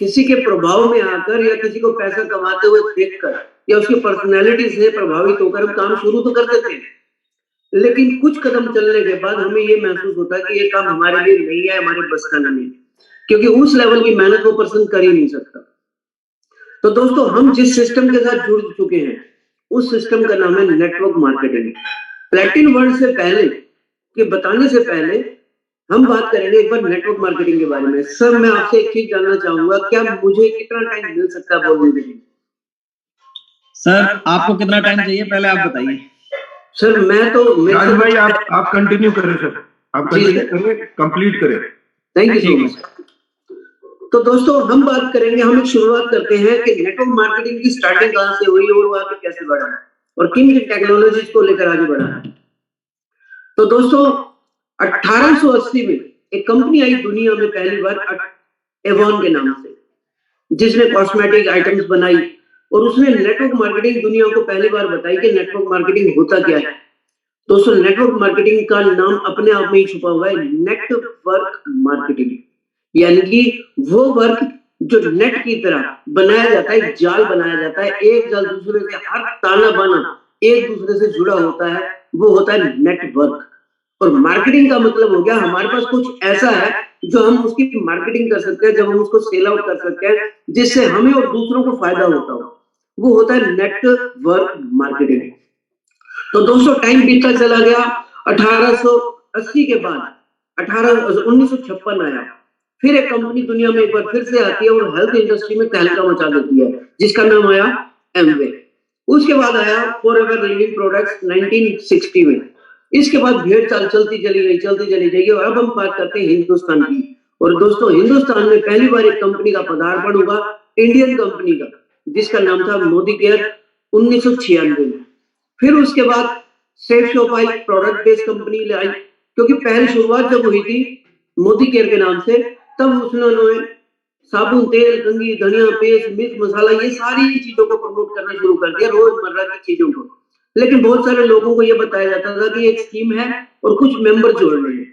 किसी के प्रभाव में आकर या किसी को पैसा कमाते हुए देखकर या उसकी पर्सनैलिटी से प्रभावित होकर हम काम शुरू तो कर देते हैं, लेकिन कुछ कदम चलने के बाद हमें ये महसूस होता है कि ये काम हमारे लिए नहीं है, हमारे बस का नहीं है, क्योंकि उस लेवल की मेहनत वो पर्सन कर ही नहीं सकता। तो दोस्तों, हम जिस सिस्टम के साथ जुड़ चुके हैं, उस सिस्टम का नाम है नेटवर्क मार्केटिंग। प्लेटिन वर्ड से पहले के बताने से पहले हम बात करेंगे एक बार नेटवर्क मार्केटिंग के बारे में। सर, मैं आपसे एक चीज जानना चाहूंगा, क्या मुझे कितना टाइम मिल सकता है बोलने के लिए? सर, आपको कितना टाइम चाहिए पहले आप बताइए। सर, मैं तो राज भाई आप कंटिन्यू करें सर, आप कंटिन्यू करें, कंप्लीट करें। Thank you so much. तो दोस्तों, हम बात करेंगे, हम एक शुरुआत करते हैं कि नेटवर्क मार्केटिंग की स्टार्टिंग कहां से हुई और वो आगे कैसे बढ़ा है और किन किन टेक्नोलॉजीज को लेकर आगे बढ़ा है। तो दोस्तों, 1880 में एक कंपनी आई दुनिया में पहली बार, एवॉन के नाम से, जिसने कॉस्मेटिक आइटम्स बनाई और उसने नेटवर्क मार्केटिंग दुनिया को पहली बार बताई कि नेटवर्क मार्केटिंग होता क्या है। दोस्तों, नेटवर्क मार्केटिंग का नाम अपने आप में ही छुपा हुआ है, नेटवर्क मार्केटिंग, यानी कि वो वर्क जो नेट की तरह बनाया जाता है, जाल बनाया जाता है, एक जाल दूसरे से, हर ताना बाना एक दूसरे से जुड़ा होता है, वो होता है नेटवर्क। और मार्केटिंग का मतलब हो गया हमारे पास कुछ ऐसा है जो हम उसकी मार्केटिंग कर सकते हैं, जब हम उसको सेल आउट कर सकते हैं, जिससे हमें और दूसरों को फायदा होता हो, वो होता है नेटवर्क मार्केटिंग। तो दोस्तों, टाइम बीतता चला गया। 1880 के बाद 1956 आया, फिर एक कंपनी दुनिया में एक बार फिर से आती है और हेल्थ इंडस्ट्री में तहलका मचा देती है, जिसका नाम आया एमवे। उसके बाद आया फॉरएवर लिविंग प्रोडक्ट्स 1960 में। इसके बाद भेड़ चाल चलती चली गई और अब हम बात करते हैं हिंदुस्तान की। और दोस्तों, हिंदुस्तान में पहली बार एक कंपनी का पदार्पण हुआ, इंडियन कंपनी का, जिसका नाम था मोदी केयर, 1996 में। फिर उसके बाद सेफ शॉप आई, प्रोडक्ट बेस्ड कंपनी लाई, क्योंकि पहली शुरुआत जब हुई थी मोदी केयर के नाम से, तब उन्होंने साबुन, तेल, कंघी, धनिया, पेस्ट, मिर्च, मसाला, ये सारी चीजों को प्रमोट करना शुरू कर दिया, रोजमर्रा की चीजों को। लेकिन बहुत सारे लोगों को ये बताया जाता था कि एक स्कीम है और कुछ मेंबर जोड़ने हैं।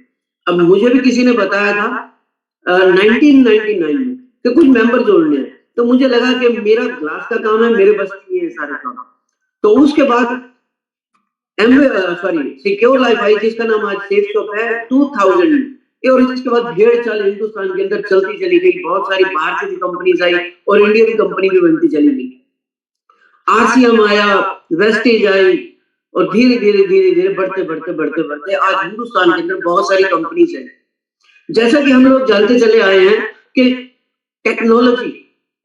अब मुझे भी किसी ने बताया था 1999 में कि कुछ मेंबर जोड़ने हैं, तो मुझे लगा कि मेरा ग्लास का काम है, मेरे बस की है सारे काम। तो उसके बाद सिक्योर लाइफ आई, जिसका नाम आज सेफ शॉप है, 2000 में। और इसके बाद भेड़ चाल हिंदुस्तान के अंदर चलती चली गई, बहुत सारी बाहर से भी कंपनीज आई और इंडियन कंपनी भी बनती चली गई। आरसीएम आया, वेस्टेज आई और धीरे धीरे बढ़ते आज हिंदुस्तान के अंदर बहुत सारी कंपनीज हैं। जैसा कि हम लोग जानते चले आए हैं कि टेक्नोलॉजी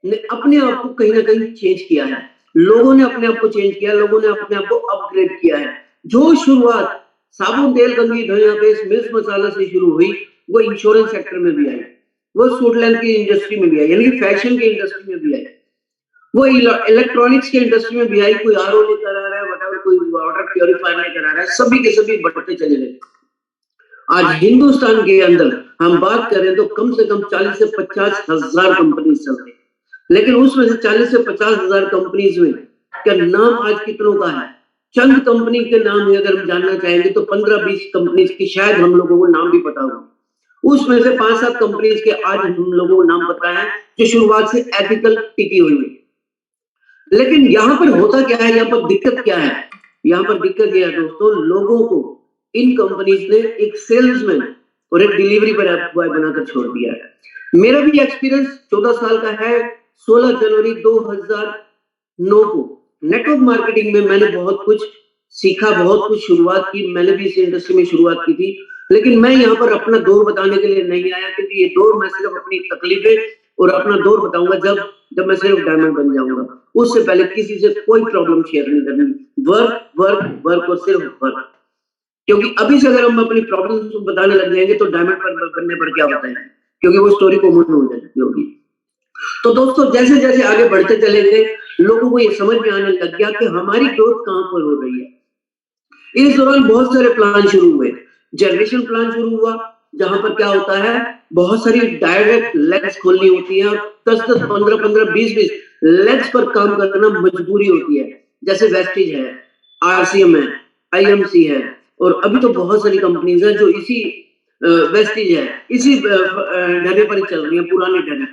ने अपने आप को कहीं ना कहीं चेंज किया है, लोगों ने अपने आप को चेंज किया, लोगों ने अपने आप को अपग्रेड किया है। जो शुरुआत साबुन, तेल, कंघी, धनिया, पेस्ट, मिर्च, मसाला से शुरू हुई, वो इंश्योरेंस सेक्टर में भी आई, वो सूट लेंथ की इंडस्ट्री में भी आई, यानी कि फैशन की इंडस्ट्री में भी आई, वो इलेक्ट्रॉनिक्स के इंडस्ट्री में भी आई। कोई आरओ लेकर आ रहा है, वटावर, कोई वाटर प्योरीफायर लेकर आ रहा है, सभी के सभी बढ़ते चले गए। आज हिंदुस्तान के अंदर हम बात करें तो कम से कम 40 से 50 हजार कंपनी चल रही है, लेकिन उसमें से 40 से 50 हजार कंपनीज में का नाम आज कितनों का है? चंद कंपनी के नाम ही अगर हम जानना चाहेंगे तो 15-20 कंपनीज की शायद हम लोगों को नाम भी पता होगा। उसमें से 5-7 कंपनीज के आज हम लोगों को नाम पता है जो शुरुआत से एथिकल टिकी हुई है। लेकिन यहाँ पर होता क्या है, यहाँ पर दिक्कत क्या है? यहाँ पर दिक्कत यह है दोस्तों, लोगों को इन कंपनीज ने एक सेल्समैन और एक डिलीवरी बॉय बनाकर छोड़ दिया है। मेरा भी एक्सपीरियंस 14 साल का है। 16 जनवरी 2009 को नेटवर्क मार्केटिंग में मैंने बहुत कुछ सीखा, बहुत कुछ शुरुआत की। मैंने भी इस इंडस्ट्री में शुरुआत की थी, लेकिन मैं यहाँ पर अपना दौर बताने के लिए नहीं आया, क्योंकि ये दौर मैं सिर्फ अपनी तकलीफें और अपना दौर बताऊंगा जब मैं सिर्फ डायमंड बन जाऊंगा। उससे पहले किसी से कोई प्रॉब्लम शेयर नहीं करनी, वर्क वर्क वर्क और सिर्फ वर्क। क्योंकि अभी से अगर हम अपनी प्रॉब्लम बताने लग जाएंगे तो डायमंड पर बनने पर क्या बताएं, क्योंकि वो स्टोरी कॉमन हो जाती होगी। तो दोस्तों, जैसे जैसे आगे बढ़ते चले गए, लोगों को ये समझ में आने लग गया कि हमारी ग्रोथ कहां पर हो रही है। इस दौरान बहुत सारे प्लान शुरू हुए। जनरेशन प्लान शुरू हुआ, जहां पर क्या होता है, बहुत सारी डायरेक्ट लेग्स खोलनी होती है और 10-10, 15-15, 20-20 लेग्स पर काम करना मजबूरी होती है। जैसे वेस्टेज है, आरसीएम है, आईएमसी है, और अभी तो बहुत सारी कंपनीज है जो इसी वेस्टेज है, इसी ढर्रे पर चल रही है, पुराने ढर्रे।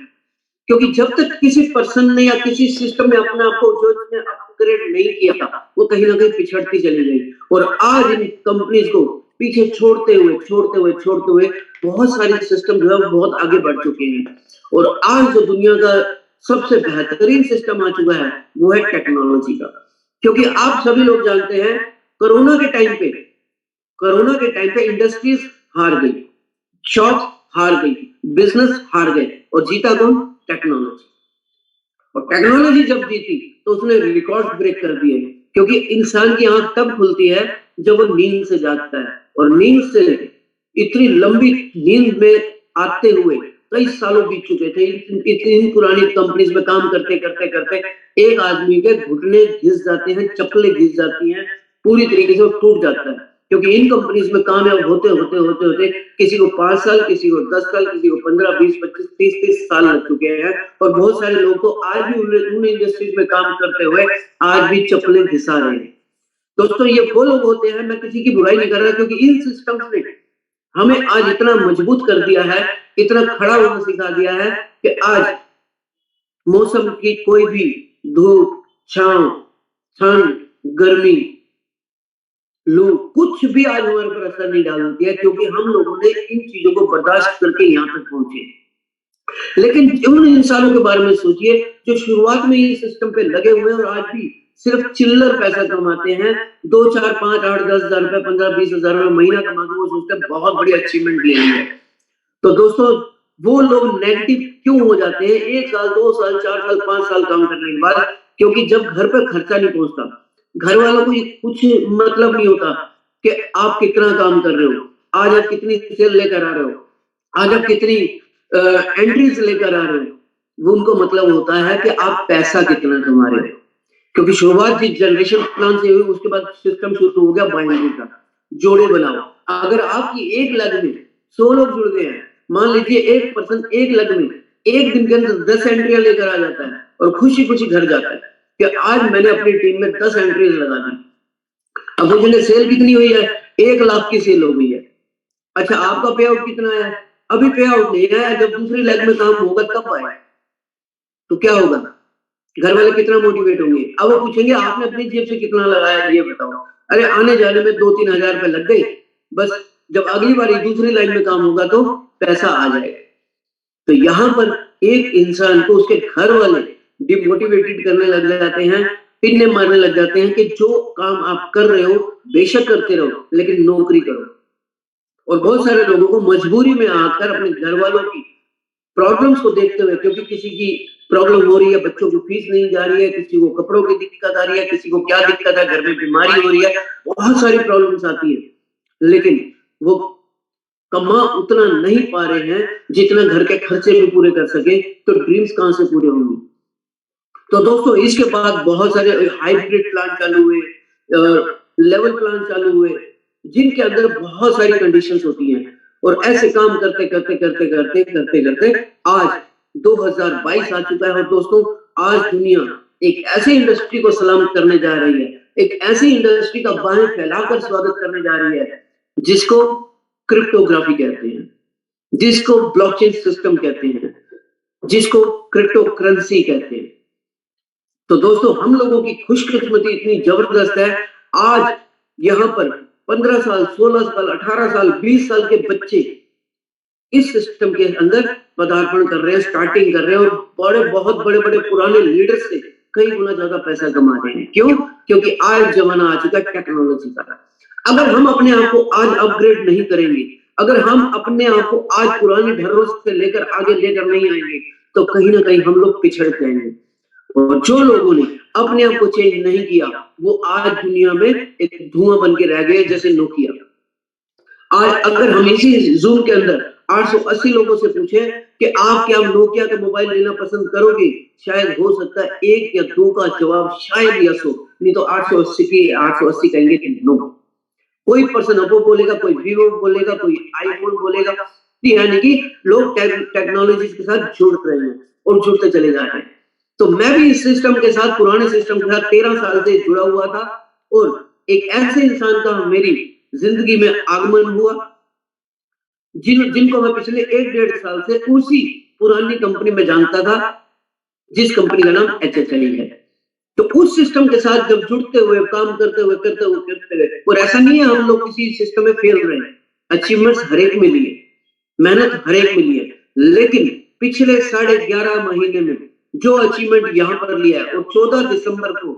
क्योंकि जब तक किसी पर्सन ने या किसी सिस्टम ने अपने आप को जो अपग्रेड नहीं किया, वो कहीं ना कहीं पिछड़ती चली गई। और आज इन कंपनीज को पीछे छोड़ते हुए बहुत सारे सिस्टम जो है बहुत आगे बढ़ चुके हैं। और आज जो दुनिया का सबसे बेहतरीन सिस्टम आ चुका है वो है टेक्नोलॉजी का। क्योंकि आप सभी लोग जानते हैं कोरोना के टाइम पे इंडस्ट्रीज हार गई, शॉप हार गई, बिजनेस हार गए, और जीता कौन? टेक्नोलॉजी। और टेक्नोलॉजी जब जीती तो उसने रिकॉर्ड ब्रेक कर दिए। क्योंकि इंसान की आंख तब खुलती है जब वो नींद से जागता है, और नींद से इतनी लंबी नींद में आते हुए कई सालों बीत चुके थे। इतनी पुरानी कंपनीज में काम करते करते एक आदमी के घुटने घिस जाते हैं, चप्पलें घिस जाती हैं, पूरी तरीके से वो टूट जाता है। क्योंकि इन कंपनीज में कामयाब होते किसी को 5 साल, किसी को 10 साल, किसी को 15, 20, 25, 30 साल लग चुके हैं। और बहुत सारे लोग तो आज भी उन इंडस्ट्रीज में काम करते हुए आज भी चप्पलें घिसा रहे हैं। दोस्तों, ये वो लोग होते हैं, मैं किसी की बुराई नहीं कर रहा, क्योंकि इन सिस्टम्स ने हमें आज इतना मजबूत कर दिया है, इतना खड़ा होना सिखा दिया है कि आज मौसम की कोई भी धूप, छांव, ठंड, गर्मी, लू, कुछ भी आज हमारे पर असर नहीं डालती है, क्योंकि हम लोगों ने इन चीजों को बर्दाश्त करके यहाँ तक पहुंचे। लेकिन उन इंसानों के बारे में सोचिए जो शुरुआत में ही सिस्टम पे लगे हुए हैं और आज भी सिर्फ चिल्लर पैसा कमाते हैं, 2, 4, 5, 8, 10 हजार रुपए, 15, 20 हजार रुपए महीना कमाते, वो सोचते हैं बहुत बड़ी अचीवमेंट ले ली है। तो दोस्तों, वो लोग नेगेटिव क्यों हो जाते हैं 1 साल, 2 साल, 4 साल, 5 साल काम करने के बाद? क्योंकि जब घर पर खर्चा नहीं पहुंचता, घर वालों को कुछ मतलब नहीं होता कि आप कितना काम कर रहे हो, आज आप कितनी सेल लेकर आ रहे हो, आज आप कितनी एंट्रीज लेकर आ रहे हो, वो उनको मतलब होता है कि आप पैसा कितना कमा रहे हो। क्योंकि शुरुआत जिस जनरेशन प्लान से हुई, उसके बाद सिस्टम शुरू हो गया बाइनरी का, जोड़े बनाओ। अगर आपकी एक लग में 100 लोग जुड़ गए हैं, मान लीजिए एक पर्सन एक लग में एक दिन के अंदर 10 एंट्रियां लेकर आ जाता है और खुशी खुशी घर जाता है कि आज मैंने अपनी टीम में 10 एंट्रीज लगा दी। अब मुझे सेल कितनी हुई है? 1 लाख की सेल हो गई है। अच्छा, आपका पे आउट कितना है? अभी पे आउट नहीं है, जब दूसरी लेग में काम होगा तब आए तो क्या होगा? घर वाले कितना मोटिवेट होंगे? अब वो पूछेंगे आपने अपनी जेब से कितना लगाया ये बताओ। अरे आने जाने में 2-3 हजार रुपए लग गए, बस जब अगली बार दूसरी लाइन में काम होगा तो पैसा आ जाएगा। तो यहाँ पर एक इंसान को उसके घर वाले डिमोटिवेटेड करने लग जाते हैं, पिन्ने मारने लग जाते हैं कि जो काम आप कर रहे हो बेशक करते रहो, लेकिन नौकरी करो। और बहुत सारे लोगों को मजबूरी में आकर अपने घर वालों की प्रॉब्लम्स को देखते हुए, क्योंकि किसी की प्रॉब्लम हो रही है, बच्चों की फीस नहीं जा रही है, किसी को कपड़ों की दिक्कत आ रही है, किसी को क्या दिक्कत है, घर में बीमारी हो रही है, बहुत सारी प्रॉब्लम्स आती है, लेकिन वो कमा उतना नहीं पा रहे हैं जितना घर के खर्चे भी पूरे कर सके, तो ड्रीम्स कहां से पूरे होंगे? तो दोस्तों, इसके बाद बहुत सारे हाइब्रिड प्लान चालू हुए, लेवल प्लान चालू हुए, जिनके अंदर बहुत सारी कंडीशंस होती हैं। और ऐसे काम करते करते आज 2022 आ चुका है। और दोस्तों, आज दुनिया एक ऐसी इंडस्ट्री को सलाम करने जा रही है, एक ऐसी इंडस्ट्री का बाहें फैलाकर स्वागत करने जा रही है जिसको क्रिप्टोग्राफी कहते हैं, जिसको ब्लॉकचेन सिस्टम कहते हैं, जिसको क्रिप्टो करेंसी कहते हैं। तो दोस्तों, हम लोगों की खुशकिस्मती इतनी जबरदस्त है, आज यहाँ पर 15 साल, 16 साल, 18 साल, 20 साल के बच्चे इस सिस्टम के अंदर पदार्पण कर रहे हैं, स्टार्टिंग कर रहे हैं, और बहुत बड़े पुराने लीडर्स से कई गुना ज्यादा पैसा कमा रहे हैं। क्यों? क्योंकि आज जमाना आ चुका है टेक्नोलॉजी का। अगर हम अपने आप को आज अपग्रेड नहीं करेंगे, अगर हम अपने आप को आज पुरानी ढर्रों से लेकर आगे लेकर नहीं आएंगे, तो कहीं ना कहीं हम लोग पिछड़ जाएंगे। और जो लोगों ने अपने आप को चेंज नहीं किया, वो आज दुनिया में एक धुआं बन के रह गए, जैसे नोकिया। आज अगर हम इसी जूम के अंदर 880 लोगों से पूछें कि आप क्या नोकिया का मोबाइल लेना पसंद करोगे, शायद हो सकता है 1 या 2 का जवाब शायद यस हो, नहीं तो 880 कहेंगे कि नो। कोई पर्सन ओप्पो बोलेगा, कोई वीवो बोलेगा, कोई आईफोन बोलेगा। यानी कि लोग टेक्नोलॉजी के साथ जुड़ रहे हैं और जुड़ते चले जा रहे हैं। तो मैं भी इस सिस्टम के साथ, पुराने सिस्टम के साथ 13 साल से जुड़ा हुआ था, और एक ऐसे इंसान का मेरी जिंदगी में आगमन हुआ जिनको मैं पिछले 1-1.5 साल से उसी पुरानी कंपनी में जानता था, जिस कंपनी का नाम HHI है। तो उस सिस्टम के साथ जब जुड़ते हुए, काम करते हुए, और ऐसा नहीं है हम लोग किसी सिस्टम में फेल रहे हैं, अचीवमेंट्स हर एक मिली है, मेहनत हर एक मिली है, लेकिन पिछले 11.5 महीने में जो अचीवमेंट यहाँ पर लिया है, और 14 दिसंबर को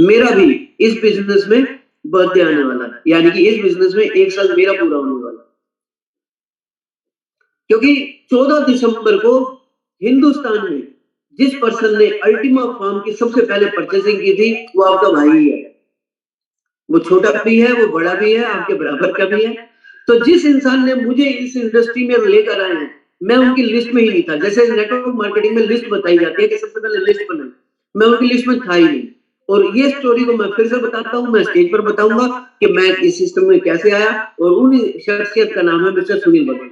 मेरा भी इस बिजनेस में बर्थडे आने वाला है, यानी कि इस बिजनेस में 1 साल मेरा पूरा होने वाला है। क्योंकि 14 दिसंबर को हिंदुस्तान में जिस पर्सन ने अल्टीमा फार्म की सबसे पहले परचेसिंग की थी, वो आपका भाई ही है। वो छोटा भी है, वो बड़ा भी है, आपके बराबर का भी है। तो जिस इंसान ने मुझे इस इंडस्ट्री में लेकर आए हैं, मैं उनकी लिस्ट में ही नहीं था। जैसे नेटवर्क मार्केटिंग में लिस्ट बताई जाती है कि सबसे पहले लिस्ट बनाई, मैं उनकी लिस्ट में था ही नहीं। और ये स्टोरी को मैं फिर से बताता हूँ, मैं स्टेज पर बताऊंगा कि मैं इस सिस्टम में कैसे आया, और उन शख्सियत का नाम है मिस्टर सुनील बघेल।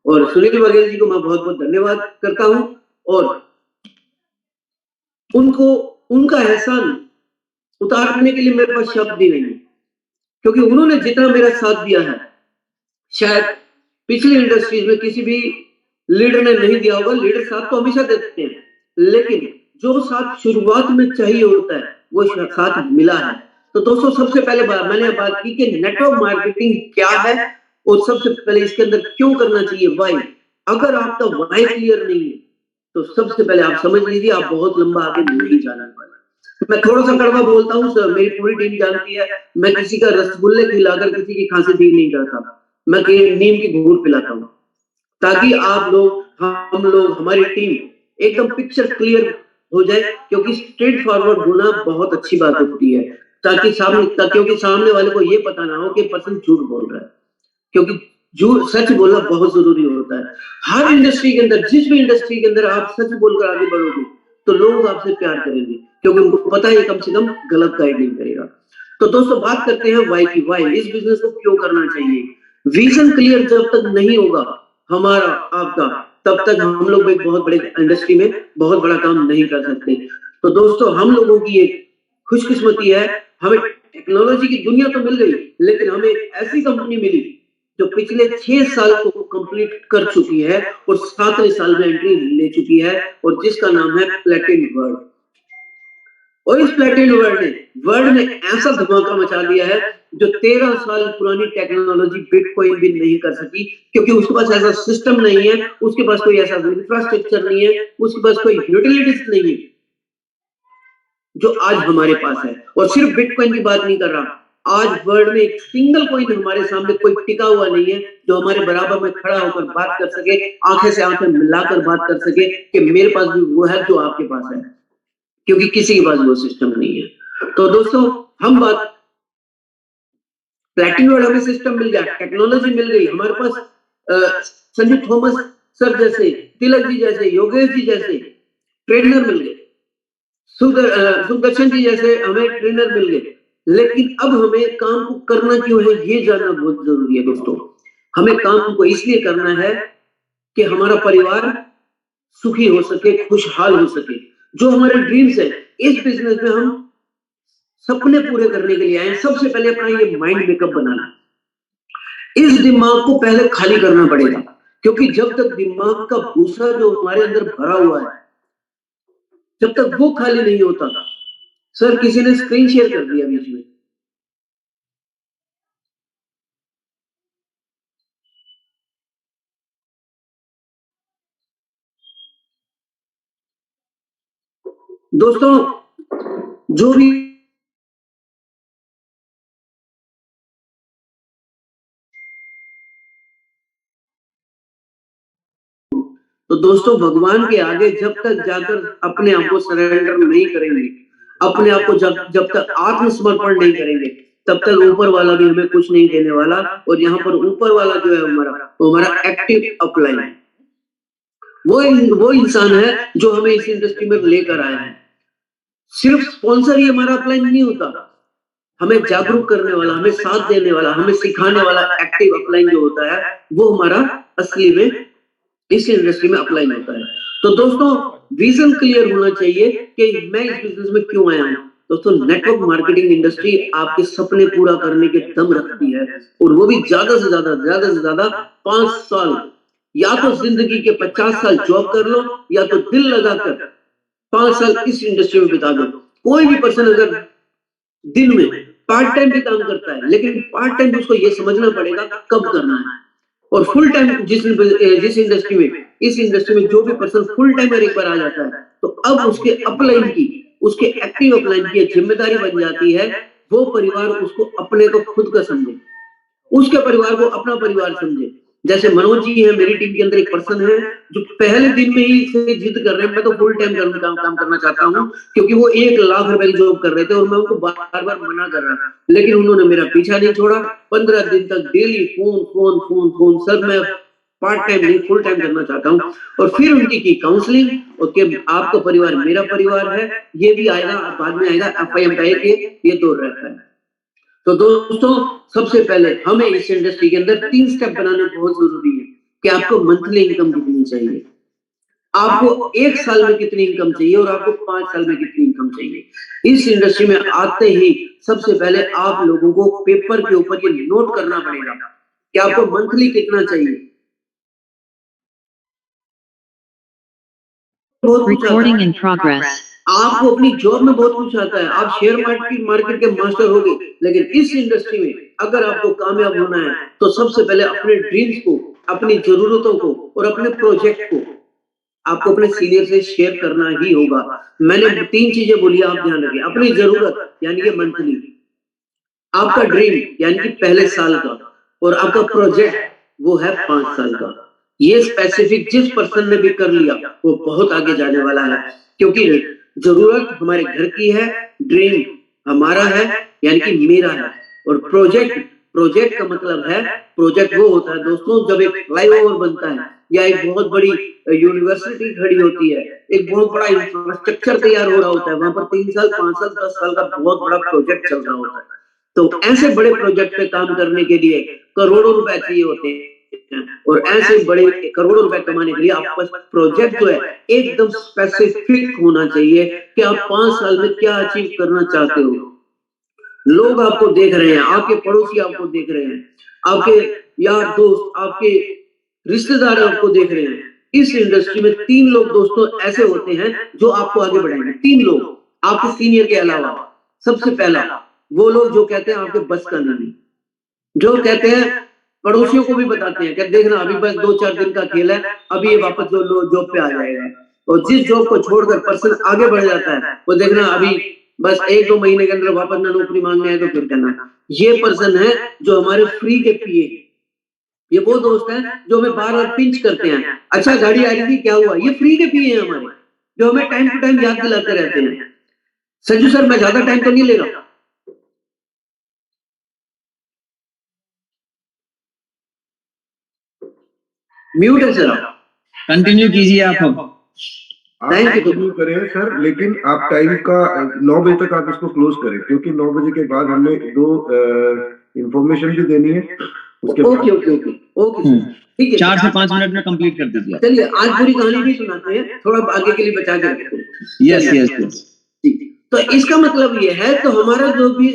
और सुनील बघेल जी को मैं बहुत बहुत धन्यवाद करता हूँ, और उनको उनका एहसान उतारने के लिए मेरे पास शब्द ही नहीं है, क्योंकि उन्होंने जितना मेरा साथ दिया है, शायद पिछली इंडस्ट्रीज में किसी भी लीडर ने नहीं दिया होगा। लीडर साथ तो हमेशा देते हैं, लेकिन जो साथ शुरुआत में चाहिए होता है, वो साथ मिला है। तो दोस्तों, सबसे पहले मैंने बात की कि नेटवर्क मार्केटिंग क्या है, और सबसे पहले इसके अंदर क्यों करना चाहिए, वाई। अगर आपका वाई क्लियर नहीं है, तो सबसे पहले आप समझ लीजिए आप बहुत लंबा आगे नहीं जाने वाला। मैं थोड़ा सा कड़वा बोलता हूँ सर, मेरी पूरी टीम जानती है, मैं किसी का रसगुल्ले खिलाकर किसी की खांसी ठीक नहीं करता, मैं नीम की घूर पिलाता हूँ, ताकि आप लोग, हम लोग, हमारी टीम एकदम पिक्चर क्लियर हो जाए। क्योंकि स्ट्रेट फॉरवर्ड होना बहुत अच्छी बात होती है, क्योंकि सामने वाले को ये पता ना हो कि पर्सन झूठ बोल रहा है, क्योंकि झूठ सच बोलना बहुत जरूरी होता है। हर इंडस्ट्री के अंदर, जिस भी इंडस्ट्री के अंदर आप सच बोलकर आगे बढ़ोगे, तो लोग आपसे प्यार करेंगे, क्योंकि उनको पता है कम से कम गलत गाइड नहीं करेगा। तो दोस्तों, बात करते हैं वाई की। वाई, इस बिजनेस को क्यों करना चाहिए। विजन क्लियर जब तक नहीं होगा हमारा, आपका, तब तक हम लोग एक बहुत बड़े इंडस्ट्री में बहुत बड़ा काम नहीं कर सकते। तो दोस्तों, हम लोगों की एक खुशकिस्मती है, हमें टेक्नोलॉजी की दुनिया तो मिल गई, लेकिन हमें एक ऐसी कंपनी मिली जो पिछले 6 साल को कंप्लीट कर चुकी है, और 7वें साल में एंट्री ले चुकी है, और जिसका नाम है प्लेटिनम वर्ल्ड। और इस प्लेटिनम वर्ल्ड ने ऐसा धमाका मचा दिया है, जो 13 साल पुरानी टेक्नोलॉजी बिटकॉइन भी नहीं कर सकी, क्योंकि उसके पास ऐसा सिस्टम नहीं है, उसके पास कोई ऐसा इंफ्रास्ट्रक्चर नहीं है, उसके पास कोई यूटिलिटीज नहीं है जो आज हमारे पास है। और सिर्फ बिटकॉइन की बात नहीं कर रहा, आज वर्ल्ड में एक सिंगल कॉइन हमारे सामने कोई टिका हुआ नहीं है जो हमारे बराबर में खड़ा होकर बात कर सके, आंखें से आंखें मिलाकर बात कर सके कि मेरे पास भी वो है जो आपके पास है, क्योंकि किसी के पास वो सिस्टम नहीं है। तो दोस्तों, हम बात प्लेटिनम वर्ल्ड, हमें सिस्टम मिल गया, टेक्नोलॉजी मिल गई, हमारे पास संजू थॉमस सर जैसे, तिलक जी जैसे, योगेश जी जैसे ट्रेनर मिल गए, सुदर्शन जी जैसे हमें ट्रेनर मिल गए। लेकिन अब हमें काम को करना क्यों है, ये जानना बहुत जरूरी है दोस्तों। हमें काम को इसलिए करना है कि हमारा परिवार सुखी हो सके, खुशहाल हो सके। जो हमारे ड्रीम्स है, इस बिजनेस में हम सपने पूरे करने के लिए आए। सबसे पहले अपना ये माइंड मेकअप बनाना, इस दिमाग को पहले खाली करना पड़ेगा, क्योंकि जब तक दिमाग का भूसा जो हमारे अंदर भरा हुआ है, जब तक वो खाली नहीं होता। सर, किसी ने स्क्रीन शेयर कर दिया बीच में। दोस्तों, जो भी तो दोस्तों, भगवान के आगे जब तक जाकर अपने आप को सरेंडर नहीं करेंगे, अपने आप को जब तक आत्मसमर्पण नहीं करेंगे, तब तक ऊपर वाला भी हमें कुछ नहीं देने वाला। और यहाँ पर ऊपर वाला जो है हमारा एक्टिव अपलाइन है, वो इंसान है जो हमें इस इंडस्ट्री में लेकर आया है। सिर्फ स्पॉन्सर ही हमारा अपलाइन नहीं होता, हमें जागरूक करने वाला, हमें साथ देने वाला, हमें सिखाने वाला एक्टिव अपलाइन जो होता है, वो हमारा असली में इस इंडस्ट्री में अपलाइन होता है। तो दोस्तों, विजन क्लियर होना चाहिए कि मैं इस बिजनेस में क्यों आया हूं। दोस्तों, नेटवर्क मार्केटिंग इंडस्ट्री आपके सपने पूरा करने के दम रखती है, और वो भी ज्यादा से ज्यादा 5 साल या तो जिंदगी के 50 साल जॉब कर लो, या तो दिल लगाकर 5 साल इस इंडस्ट्री में बिता दो। कोई भी पर्सन अगर दिन में पार्ट टाइम भी काम करता है, लेकिन पार्ट टाइम उसको ये समझना पड़ेगा कि कब करना है। और फुल टाइम जिस इंडस्ट्री में, इस इंडस्ट्री में जो भी पर्सन फुल टाइमर एक बार आ जाता है, तो अब उसके अपलाइन की, उसके एक्टिव अपलाइन की जिम्मेदारी बन जाती है, वो परिवार उसको अपने को खुद का समझे, उसके परिवार को अपना परिवार समझे। जैसे मनोज जी है, मेरी टीम के अंदर एक पर्सन है जो पहले दिन में ही से जिद कर रहे हैं, मैं तो फुल टाइम काम करना चाहता हूँ, क्योंकि वो 1 लाख रुपए की जॉब कर रहे थे और मैं उनको बार बार मना कर रहा था, लेकिन उन्होंने मेरा पीछा नहीं छोड़ा। 15 दिन तक daily phone phone phone phone, sir मैं पार्ट टाइम नहीं फुल टाइम करना चाहता हूँ। और फिर उनकी की काउंसलिंग, और कि आपका परिवार मेरा परिवार है, ये भी आएगा, बाद में आएगा FIM का ये दौर रहता है। तो दोस्तों, सबसे पहले हमें इस इंडस्ट्री के अंदर 3 स्टेप बनाने बहुत जरूरी है कि आपको मंथली इनकम कितनी चाहिए, आपको 1 साल में कितनी इनकम चाहिए, और आपको 5 साल में कितनी इनकम चाहिए। इस इंडस्ट्री में आते ही सबसे पहले आप लोगों को पेपर के ऊपर ये नोट करना पड़ेगा कि आपको मंथली कितना चाहिए। Recording in progress. आपको अपनी जॉब में बहुत कुछ आता है, आप शेयर मार्केट के मास्टर हो गए, लेकिन इस इंडस्ट्री में अगर आपको कामयाब होना है तो सबसे पहले अपने ड्रीम्स को, अपनी जरूरतों को और अपने प्रोजेक्ट को आपको अपने सीनियर से शेयर करना ही होगा। मैंने 3 चीजें बोली, आप ध्यान रखें। अपनी जरूरत यानी कि मंथली, आपका ड्रीम यानी कि पहले साल का, और आपका प्रोजेक्ट वो है 5 साल का। ये स्पेसिफिक जिस पर्सन ने भी कर लिया वो बहुत आगे जाने वाला है, क्योंकि जरूरत हमारे घर की है, ड्रीम हमारा है यानी कि मेरा है, और प्रोजेक्ट का मतलब है, प्रोजेक्ट वो होता है दोस्तों जब एक फ्लाईओवर बनता है या एक बहुत बड़ी यूनिवर्सिटी खड़ी होती है, एक बहुत बड़ा इंफ्रास्ट्रक्चर तैयार हो रहा होता है, वहां पर 3 साल 5 साल 10 साल का बहुत बड़ा प्रोजेक्ट चल रहा होता है। तो ऐसे बड़े प्रोजेक्ट पे काम करने के लिए करोड़ों रुपए चाहिए होते हैं, और ऐसे बड़े करोड़ों रुपए कमाने के लिए आपके पास प्रोजेक्ट जो है एकदम स्पेसिफिक होना चाहिए कि आप 5 साल में क्या अचीव करना चाहते हो। लोग आपको देख रहे हैं, आपके पड़ोसी आपको देख रहे हैं, आपके यार दोस्त, आपके रिश्तेदार आपको देख रहे हैं। इस इंडस्ट्री में 3 लोग दोस्तों ऐसे होते हैं जो आपको आगे बढ़ाएंगे। 3 लोग आपके सीनियर के अलावा। सबसे पहला वो लोग जो कहते हैं आपके बस का नहीं, जो कहते हैं पड़ोसियों को भी बताते हैं कि देखना अभी बस 2-4 दिन का खेल है, अभी ये वापस जॉब पे आ जाएगा। और जिस जॉब को छोड़कर पर्सन आगे बढ़ जाता है वो देखना अभी बस 1-2 महीने के अंदर वापस ना नौकरी मांगने है तो फिर कहना। ये पर्सन है जो हमारे फ्री के पिए, ये वो दोस्त हैं जो हमें बार बार पिंच करते हैं, अच्छा गाड़ी आ रही थी क्या हुआ, ये फ्री के पिए हैं हमारे, जो हमें टाइम टू टाइम याद दिलाते रहते हैं। संजू सर मैं ज्यादा टाइम तो नहीं ले रहा, म्यूट है सर, कंटिन्यू कीजिए आप। आप कंटिन्यू करें सर, लेकिन आप टाइम का 9 बजे तक आप इसको क्लोज करें, क्योंकि 9 बजे के बाद हमने 2 इंफॉर्मेशन भी देनी है उसके बाद। ओके ठीक है, 4 से 5 मिनट में कंप्लीट कर दीजिए। चलिए आज पूरी कहानी भी सुनाते हैं, थोड़ा आगे के लिए बचा के रखते हैं। यस तो इसका मतलब ये है, तो हमारा जो भी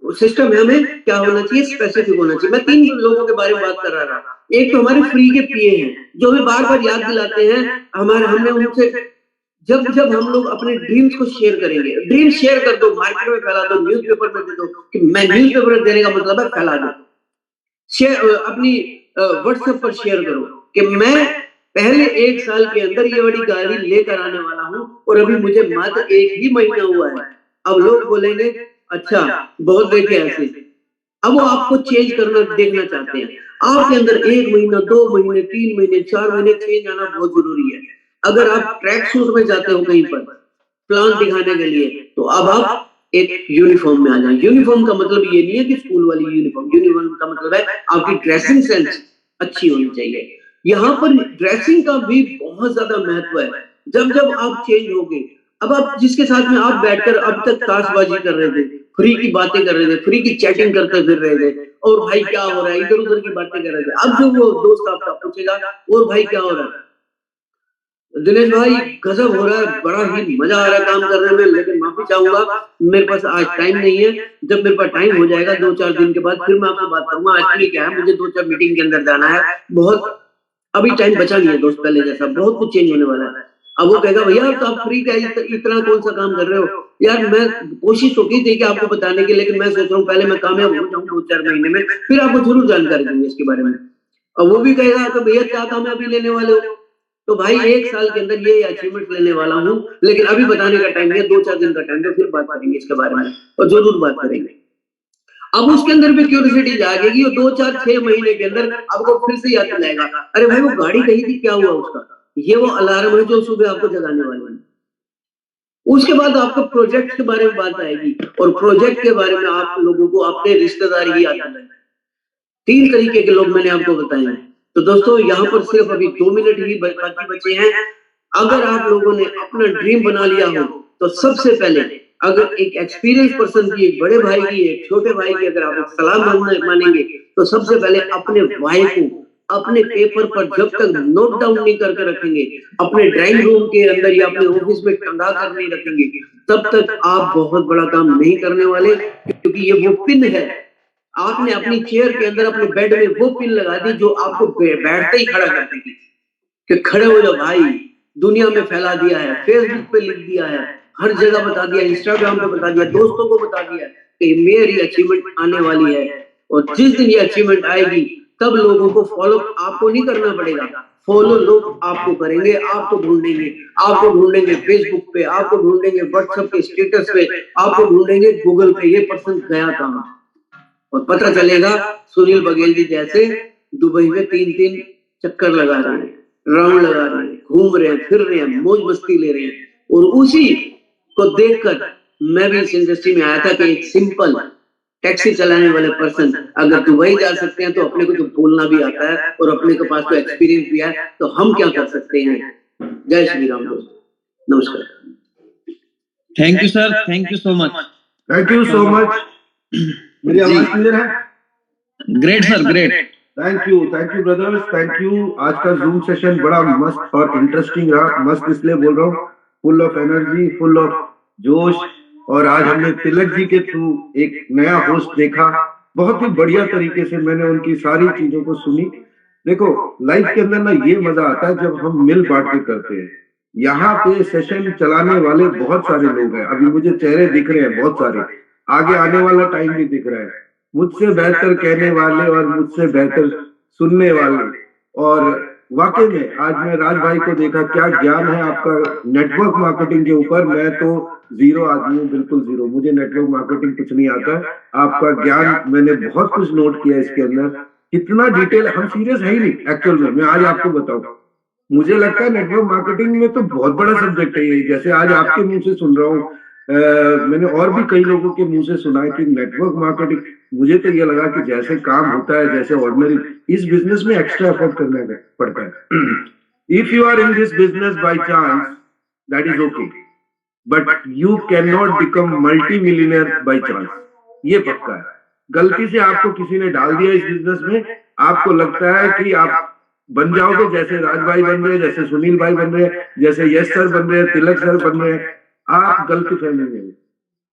सिस्टम है हमें क्या होना चाहिए, स्पेसिफिक होना चाहिए। मैं 3 लोगों के बारे में बात कर रहा था। एक तो हमारे फ्री के पीए हैं जो हमें बार बार याद दिलाते हैं, हमने उनसे जब हम लोग अपने ड्रीम्स को शेयर करेंगे, ड्रीम शेयर कर दो, मार्केट में फैला दो, न्यूज़पेपर में दे दो, कि मैं न्यूज़पेपर देने का मतलब है फैला दो, शेयर अपनी व्हाट्सएप पर शेयर करो कि मैं पहले 1 साल के अंदर ये बड़ी गाड़ी लेकर आने वाला हूँ और अभी मुझे मात्र 1 ही महीना हुआ है। अब लोग बोलेंगे अच्छा बहुत देखे ऐसे, अब वो आपको चेंज करना देखना चाहते हैं। आपके अंदर 1 महीना 2 महीने 3 महीने 4 महीने चेंज आना बहुत जरूरी है। अगर आप ट्रैक सूट में जाते हो कहीं पर प्लान दिखाने के लिए, तो अब आप एक यूनिफॉर्म में आ जाए। यूनिफॉर्म का मतलब ये नहीं है कि स्कूल वाली यूनिफॉर्म, यूनिफॉर्म का मतलब है आपकी ड्रेसिंग सेंस अच्छी होनी चाहिए। यहाँ पर ड्रेसिंग का भी बहुत ज्यादा महत्व है। जब जब आप चेंज होगे, अब आप जिसके साथ में आप बैठकर अब तक ताशबाजी कर रहे थे, फ्री की बातें कर रहे थे, फ्री की चैटिंग करते फिर रहे थे, और भाई क्या हो रहा है, इधर उधर की बातें कर रहे थे, अब जो वो दोस्त आपका पूछेगा और भाई क्या हो रहा है, दिनेश भाई गजब हो रहा है, बड़ा ही मजा आ रहा है काम करने में, लेकिन माफी चाहूंगा मेरे पास आज टाइम नहीं है। जब मेरे पास टाइम हो जाएगा 2-4 दिन के बाद फिर मैं आपसे बात करूंगा। एक्चुअली क्या है, मुझे 2-4 मीटिंग के अंदर जाना है, बहुत अभी टाइम बचा नहीं है दोस्त, पहले जैसा बहुत कुछ चेंज होने वाला है। अब वो कहेगा भैया तो आप फ्री का इतना कौन सा काम कर रहे हो यार। मैं कोशिश तो की थी कि आपको बताने की, लेकिन मैं सोच रहा हूँ पहले मैं कामयाब हो जाऊँ 2-4 महीने में, फिर आपको जरूर जानकारी दूंगी इसके बारे में। और वो भी कहेगा तो भैया क्या कामयाबी लेने वाले हो, तो भाई 1 साल के अंदर ये अचीवमेंट लेने वाला हूँ, लेकिन अभी बताने का टाइम नहीं है, 2-4 दिन का टाइम है, फिर बात करेंगे इसके बारे में और जरूर बात करेंगे। अब उसके अंदर भी क्यूरियोसिटी जागेगी और 2-4-6 महीने के अंदर आपको फिर से याद दिलाएगा, अरे भाई वो गाड़ी कही थी, क्या हुआ उसका, ये वो अलार्म है जो सुबह आपको जगाने वाले हैं। उसके बाद आपको प्रोजेक्ट के बारे में बात आएगी और प्रोजेक्ट के बारे में आप लोगों को अपने रिश्तेदार ही याद आएंगे। 3 तरीके के लोग मैंने आपको बताए हैं। तो दोस्तों यहाँ पर सिर्फ अभी 2 मिनट ही बाकी बचे हैं। अगर आप लोगों ने अपना ड्रीम बना लिया हो तो सबसे पहले अगर एक एक्सपीरियंस पर्सन की, एक बड़े भाई की, एक छोटे भाई की अगर आप एक सलाह मानेंगे तो सबसे पहले अपने भाई को अपने पेपर पर जब तक नोट डाउन नहीं करके रखेंगे, अपने ड्राइंग रूम के अंदर या अपने ऑफिस में टंगा कर नहीं रखेंगे, तब तक आप बहुत बड़ा काम नहीं करने वाले, क्योंकि ये वो पिन है। आपने अपनी चेयर के अंदर, अपने बेड में वो पिन लगा दी जो आपको बैठते ही खड़ा कर देगी कि खड़े हो जाओ भाई। दुनिया में फैला दिया है, फेसबुक पे लिख दिया है, हर जगह बता दिया, इंस्टाग्राम पे बता दिया, दोस्तों को बता दिया कि मेरी अचीवमेंट आने वाली है। और जिस दिन ये अचीवमेंट आएगी तब लोगों को फॉलो आपको नहीं करना पड़ेगा, फॉलो लोग आपको करेंगे, आपको ढूंढेंगे फेसबुक पे, आपको ढूंढेंगे व्हाट्सएप के स्टेटस पे, आपको ढूंढेंगे गूगल पे, ये पर्सन गया कहाँ, और पता चलेगा सुनील बघेल जी जैसे दुबई में 3-3 चक्कर लगा रहे हैं, राउंड लगा रहे हैं, घूम रहे हैं, फिर रहे हैं, मौज मस्ती ले रहे हैं। और उसी को देखकर मैं भी इस इंडस्ट्री में आया था कि एक सिंपल टैक्सी चलाने वाले पर्सन अगर दुबई जा सकते हैं तो अपने को तो बोलना भी आता है और अपने के पास तो एक्सपीरियंस भी है, तो हम क्या कर सकते हैं। जय श्री राम दोस्तों, नमस्कार। Thank you sir, thank you so much. Thank you so much. मेरी आवाज क्लियर है? Great sir, great. Thank you brothers, thank you. आज का जूम सेशन बड़ा मस्त और इंटरेस्टिंग रहा। मस्त इसलिए बोल रहा हूँ, full of energy, full of जोश। और आज हमने तिलक जी के थ्रू एक नया होस्ट देखा, बहुत ही बढ़िया तरीके से मैंने उनकी सारी चीजों को सुनी। देखो लाइफ के अंदर ना ये मजा आता है जब हम मिल बांट के करते हैं। यहाँ पे सेशन चलाने वाले बहुत सारे लोग हैं, अभी मुझे चेहरे दिख रहे हैं बहुत सारे, आगे आने वाला टाइम भी दिख रहा है, मुझसे बेहतर कहने वाले और मुझसे बेहतर सुनने वाले। और वाकई में आज मैं राज भाई को देखा, क्या ज्ञान है आपका नेटवर्क मार्केटिंग के ऊपर। मैं तो जीरो आदमी हूँ, बिल्कुल जीरो, मुझे नेटवर्क मार्केटिंग कुछ नहीं आता। आपका ज्ञान मैंने बहुत कुछ नोट किया इसके अंदर, कितना डिटेल। हम सीरियस है ही नहीं एक्चुअल में, मैं आज आपको बताऊं, मुझे लगता है नेटवर्क मार्केटिंग में तो बहुत बड़ा सब्जेक्ट है ये। जैसे आज आपके मुंह से सुन रहा हूँ, मैंने और भी कई लोगों के मुंह से सुना है कि नेटवर्क मार्केटिंग, मुझे तो ये लगा कि जैसे काम होता है, जैसे ऑर्डिनरी, इस बिजनेस में एक्स्ट्रा एफर्ट करना पड़ता है। If you are in this business by chance, that is okay, but you can not become multi millionaire by chance, ये पक्का है। गलती से आपको किसी ने डाल दिया इस बिजनेस में, आपको लगता है कि आप बन जाओगे, जैसे राज भाई बन रहे, जैसे सुनील भाई बन रहे, जैसे यश सर बन रहे, तिलक सर बन रहे, आप गलत फहमी में,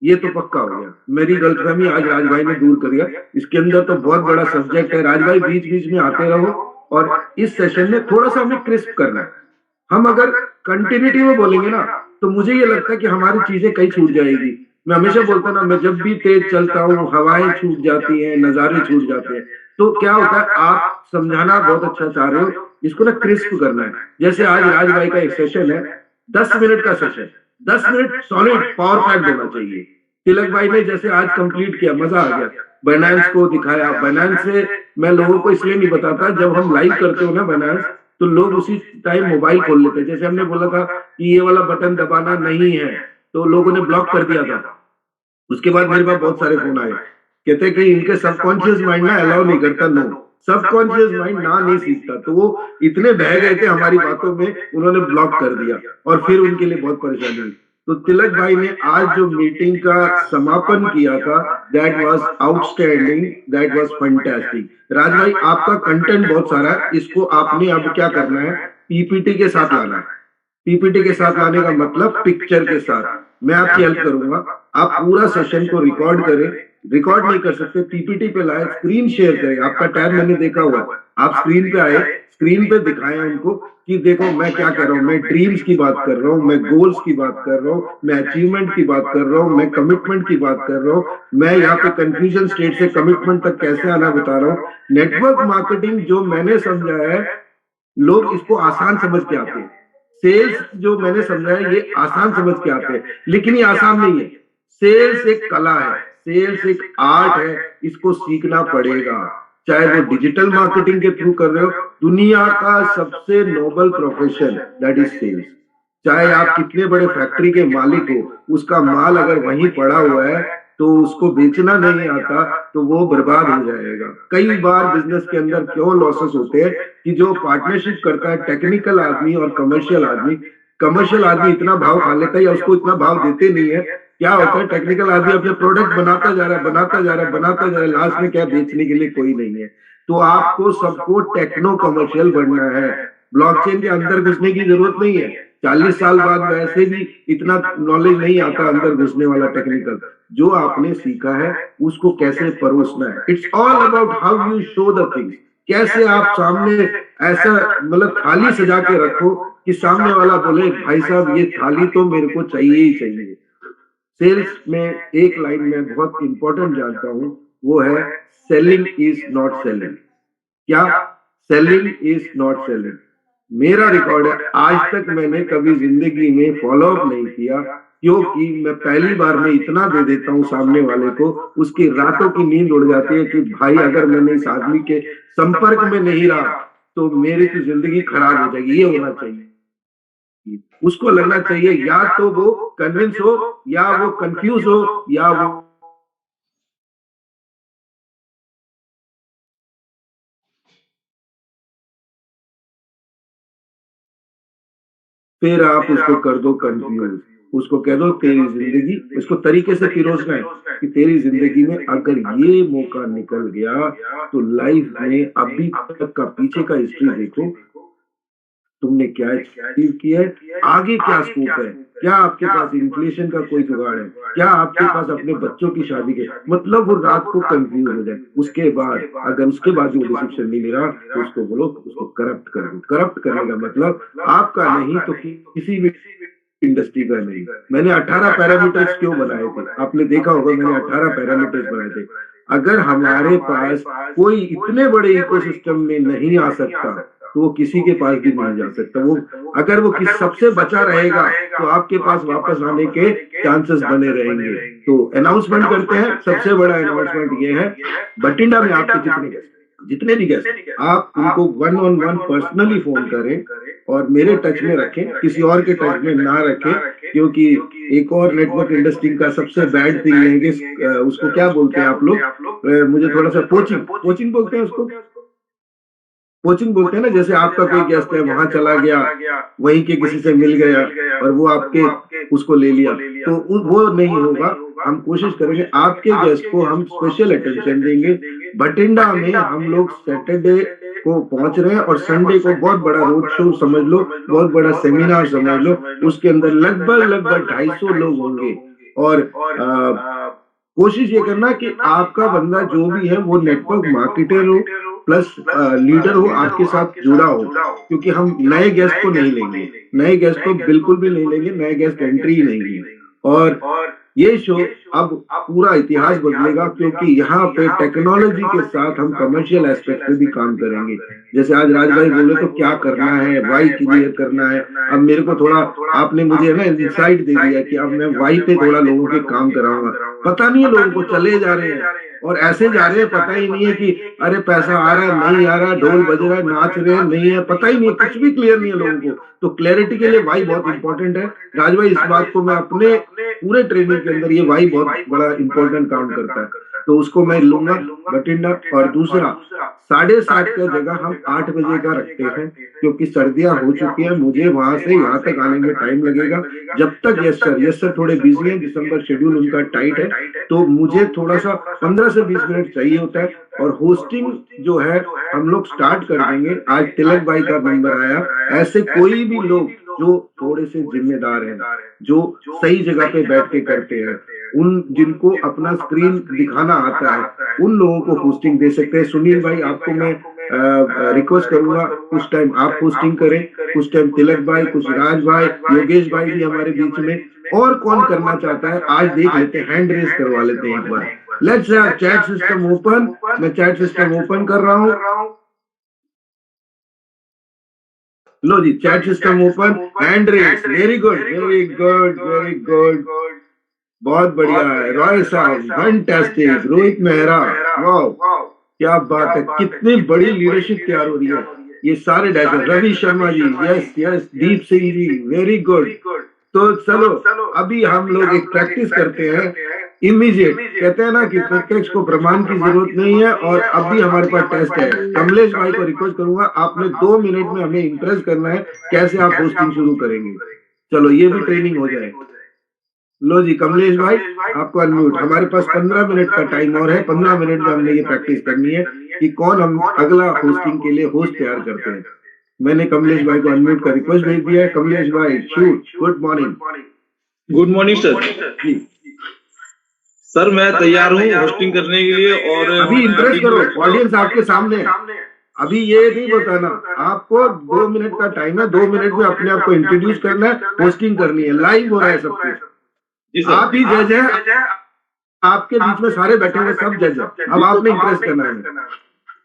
ये तो पक्का हो गया। मेरी गलतफहमी आज राज भाई ने दूर कर दिया। इसके अंदर तो बहुत बड़ा सब्जेक्ट है। राज भाई बीच बीच में आते रहो और इस सेशन में थोड़ा सा हमें क्रिस्प करना है। हम अगर कंटिन्यूटी में बोलेंगे ना तो मुझे ये लगता है कि हमारी चीजें कहीं छूट जाएगी। मैं हमेशा बोलता ना, मैं जब भी तेज चलता हूँ हवाएं छूट जाती हैं, नजारे छूट जाते हैं। तो क्या होता है, आप समझाना बहुत अच्छा चाह रहे हो, इसको ना क्रिस्प करना है। जैसे आज राज भाई का एक सेशन है, 10 मिनट का session, 10 minute solid power pack होना चाहिए। तिलक भाई ने जैसे आज कंप्लीट किया, मजा आ गया, बाइनेंस को दिखाया। बाइनेंस से मैं लोगों को इसलिए नहीं बताता, जब हम लाइव करते हो ना बाइनेंस, तो लोग उसी टाइम मोबाइल खोल लेते हैं। जैसे हमने बोला था कि ये वाला बटन दबाना नहीं है, तो लोगों ने ब्लॉक कर दिया था। उसके बाद मेरे पास बहुत सारे फोन आए, कहते कि इनके सबकॉन्शियस माइंड ना अलाउ नहीं करता। नो, सबकॉन्शियस माइंड ना नहीं सीखता। तो वो इतने बह गए थे हमारी बातों में, उन्होंने ब्लॉक कर दिया और फिर उनके लिए बहुत परेशानी हुई। तो तिलक भाई ने आज जो मीटिंग का समापन किया था, that was outstanding, that was fantastic. Raj भाई आपका कंटेंट बहुत सारा है, इसको आपने अब क्या करना है, पीपीटी के साथ लाना है। पीपीटी के साथ लाने का मतलब पिक्चर के साथ। मैं आपकी हेल्प करूंगा, आप पूरा सेशन को रिकॉर्ड करें, रिकॉर्ड नहीं कर सकते पीपीटी पे लाए, स्क्रीन शेयर करें। आपका टैब मैंने देखा हुआ है, आप स्क्रीन पे आए, स्क्रीन पे दिखाएं उनको कि देखो मैं क्या कर रहा हूँ, मैं ड्रीम्स की बात कर रहा हूँ, मैं गोल्स की बात कर रहा हूँ, मैं अचीवमेंट की बात कर रहा हूँ, मैं कमिटमेंट की बात कर रहा हूँ, मैं यहाँ पे कंफ्यूजन स्टेट से कमिटमेंट तक कैसे आना बता रहा हूँ। नेटवर्क मार्केटिंग जो मैंने समझा है, लोग इसको आसान समझ के आते हैं। सेल्स जो मैंने समझा है ये आसान समझ के आते हैं, लेकिन ये आसान नहीं है। सेल्स एक कला है, सेल्स एक आर्ट है, इसको सीखना पड़ेगा। चाहे वो डिजिटल मार्केटिंग के थ्रू कर रहे हो, दुनिया का सबसे noble profession that is sales. चाहे आप कितने बड़े फैक्ट्री के मालिक हो, उसका माल अगर वहीं पड़ा हुआ है तो उसको बेचना नहीं आता तो वो बर्बाद हो जाएगा। कई बार बिजनेस के अंदर क्यों लॉसेस होते हैं कि जो पार्टनरशिप करता है टेक्निकल आदमी और कमर्शियल आदमी इतना भाव खा लेता है या उसको इतना भाव देते नहीं है। क्या होता है, टेक्निकल आदमी अपने प्रोडक्ट बनाता जा रहा है, लास्ट में क्या बेचने के लिए कोई नहीं है। तो आपको सबको टेक्नो कमर्शियल बनना है। ब्लॉकचेन के अंदर घुसने की जरूरत नहीं है, 40 साल बाद वैसे भी इतना नॉलेज नहीं आता अंदर घुसने वाला टेक्निकल। जो आपने सीखा है उसको कैसे परोसना है, it's all about how you show the things. कैसे आप सामने ऐसा मतलब थाली सजा के रखो कि सामने वाला बोले भाई साहब ये थाली तो मेरे को चाहिए ही चाहिए। सेल्स में एक लाइन में बहुत इंपॉर्टेंट जानता हूं, वो है सेलिंग इज नॉट सेलिंग। क्या? Selling is not selling. मेरा रिकॉर्ड है, आज तक मैंने कभी जिंदगी में फॉलो अप नहीं किया, क्योंकि मैं पहली बार में इतना दे देता हूँ सामने वाले को, उसकी रातों की नींद उड़ जाती है कि भाई अगर मैंने इस आदमी के संपर्क में नहीं रहा तो मेरी तो जिंदगी खराब हो जाएगी। ये होना चाहिए, उसको लगना चाहिए या तो वो कन्विंस हो या वो कंफ्यूज हो या वो फिर आप उसको कर दो कंफ्यूज। उसको कह दो तेरी जिंदगी, इसको तरीके से पिरोसना है कि तेरी जिंदगी में अगर ये मौका निकल गया तो लाइफ में अभी तक का पीछे का हिस्ट्री देखो, तुमने क्या अचीव किया है, आगे क्या स्कोप है, क्या आपके पास इन्फ्लेशन का कोई जुगाड़ है, क्या आपके पास अपने बच्चों की शादी के, मतलब वो रात को कंफ्यूज हो जाए। उसके बाद अगर उसके बाद जो डिसीजन नहीं ले रहा तो उसको बोलो उसको करप्ट कर दो। करप्ट करने का मतलब आपका नहीं तो किसी भी इंडस्ट्री का नहीं। मैंने 18 पैरामीटर्स क्यों बनाए थे, आपने देखा होगा मैंने 18 पैरामीटर्स बनाए थे। अगर हमारे पास कोई इतने बड़े इकोसिस्टम में नहीं आ सकता तो वो किसी के पास भी नहीं जा सकता। वो अगर वो किसी सबसे बचा रहेगा तो आपके पास वापस आने के चांसेस बने रहेंगे। तो अनाउंसमेंट करते हैं, सबसे बड़ा अनाउंसमेंट ये है, बठिंडा में आपके जितने भी गेस्ट आप उनको 1-on-1 पर्सनली फोन करें और मेरे टच में रखें, किसी और के टच में ना रखें, क्योंकि एक और नेटवर्क इंडस्ट्री का सबसे बैड थिंग है कि उसको क्या बोलते हैं आप लोग, मुझे थोड़ा सा पोचिंग बोलते हैं उसको, कोचिंग बोलते हैं ना। जैसे आपका कोई गेस्ट है वहां चला गया, वहीं के किसी से मिल गया और वो आपके उसको ले लिया, तो वो नहीं होगा। हम कोशिश करेंगे आपके गेस्ट को हम स्पेशल अटेंशन देंगे। बठिंडा में हम लोग सैटरडे को पहुंच रहे हैं और संडे को बहुत बड़ा रोड शो समझ लो, बहुत बड़ा सेमिनार समझ लो, उसके अंदर लगभग 250 लोग होंगे। और कोशिश ये करना कि आपका बंदा जो भी है वो नेटवर्क मार्केटर हो प्लस लीडर हो, आपके साथ जुड़ा हो, क्योंकि हम नए गेस्ट को नहीं लेंगे, नए गेस्ट को बिल्कुल भी नहीं लेंगे, नए गेस्ट एंट्री ही नहीं लेंगे। और ये शो अब पूरा इतिहास बदलेगा, क्योंकि यहाँ पे टेक्नोलॉजी के साथ हम कमर्शियल एस्पेक्ट पे भी काम करेंगे। जैसे आज राज भाई बोले तो क्या करना है, वाई क्लियर करना है। अब मेरे को थोड़ा आपने मुझे ना इंसाइट दे दिया कि अब मैं वाई पे थोड़ा लोगों के काम कराऊंगा। पता नहीं है लोगों को, चले जा रहे हैं और ऐसे जा रहे हैं, पता ही नहीं है कि अरे पैसा आ रहा है नहीं आ रहा, ढोल बज रहा है नाच रहे हैं नहीं है, पता ही नहीं है, कुछ भी क्लियर नहीं है लोगों को। तो क्लैरिटी के लिए वाई बहुत इंपॉर्टेंट है। राज भाई इस बात को मैं अपने पूरे ट्रेनिंग के अंदर, ये वाई बहुत बड़ा इंपॉर्टेंट काम करता है, तो उसको मैं लूंगा बठिंडा। और दूसरा 7:30 का जगह हम 8 बजे का रखते हैं, क्योंकि सर्दियां हो चुकी है, मुझे वहां से यहाँ तक आने में टाइम लगेगा। जब तक यस सर थोड़े बिजी हैं, दिसंबर शेड्यूल उनका टाइट है, तो मुझे थोड़ा सा 15 से 20 मिनट चाहिए होता है। और होस्टिंग जो है हम लोग स्टार्ट कर देंगे। आज तिलक भाई का नंबर आया, ऐसे कोई भी लोग जो थोड़े से जिम्मेदार हैं, जो सही जगह पे बैठ के करते हैं, उन जिनको अपना स्क्रीन दिखाना आता है, उन लोगों को होस्टिंग दे सकते हैं। सुनील भाई, आपको मैं रिक्वेस्ट करूंगा कुछ टाइम आप होस्टिंग करें, कुछ टाइम तिलक भाई, कुछ राज भाई, योगेश भाई भी हमारे बीच में। और कौन करना चाहता है आज देख लेते हैं, हैंड रेस करवा लेते हैं एक बार। Let's have chat system open. मैं चैट सिस्टम ओपन कर रहा हूँ। लो जी, chat system open, hand raise, very good very good very good, बहुत बढ़िया है। रॉय साहब फैंटास्टिक, रोहित मेहरा, वाह क्या बात है, कितनी बड़ी लीडरशिप तैयार हो रही है। ये सारे dasher, Ravi Sharma ji, yes yes, Deep Singh ji, very good. तो चलो अभी हम लोग एक प्रैक्टिस करते हैं इमीडिएट। कहते हैं ना कि प्रत्यक्ष को प्रमाण की जरूरत नहीं है, और अभी हमारे पास टेस्ट है। कमलेश भाई को रिक्वेस्ट करूंगा, आपने 2 मिनट में हमें इंप्रेस करना है, कैसे आप होस्टिंग शुरू करेंगे। चलो ये भी ट्रेनिंग हो जाए। लो जी कमलेश भाई, आपको अनम्यूट। हमारे पास 15 मिनट का टाइम और है। 15 मिनट में हमने ये प्रैक्टिस करनी है कि कौन हम अगला होस्टिंग के लिए होस्ट तैयार करते हैं। मैंने कमलेश भाई को अनम्यूट का रिक्वेस्ट भेज दिया है। कमलेश भाई shoot. Good morning. Good morning sir. जी सर मैं तैयार हूँ होस्टिंग करने के लिए। और अभी इंप्रेस करो, ऑडियंस आपके सामने है। अभी ये नहीं बताना, आपको 2 मिनट का टाइम है। 2 मिनट में अपने आप को इंट्रोड्यूस करना है, होस्टिंग करनी है। लाइव हो रहा है सब कुछ, आप ही जज है, आपके बीच में सारे बैठे हुए सब जज है। अब आपने इंप्रेस करना है।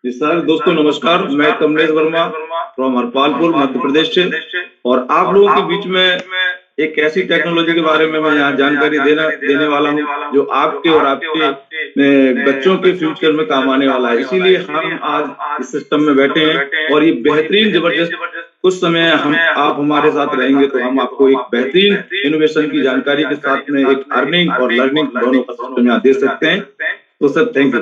जी सर, दोस्तों नमस्कार, मैं कमलेश वर्मा फ्रॉम हरपालपुर मध्य प्रदेश से, और आप लोगों के बीच में एक ऐसी टेक्नोलॉजी के बारे में मैं यहाँ जानकारी देने वाला हूँ जो आपके और आपके बच्चों के फ्यूचर में काम आने वाला है। इसीलिए हम आज इस सिस्टम में बैठे हैं, और ये बेहतरीन जबरदस्त कुछ समय आप हमारे साथ रहेंगे तो हम आपको एक बेहतरीन इनोवेशन की जानकारी के साथ में एक अर्निंग और लर्निंग दोनों का सिस्टम यहाँ दे सकते हैं। तो सर थैंक यू।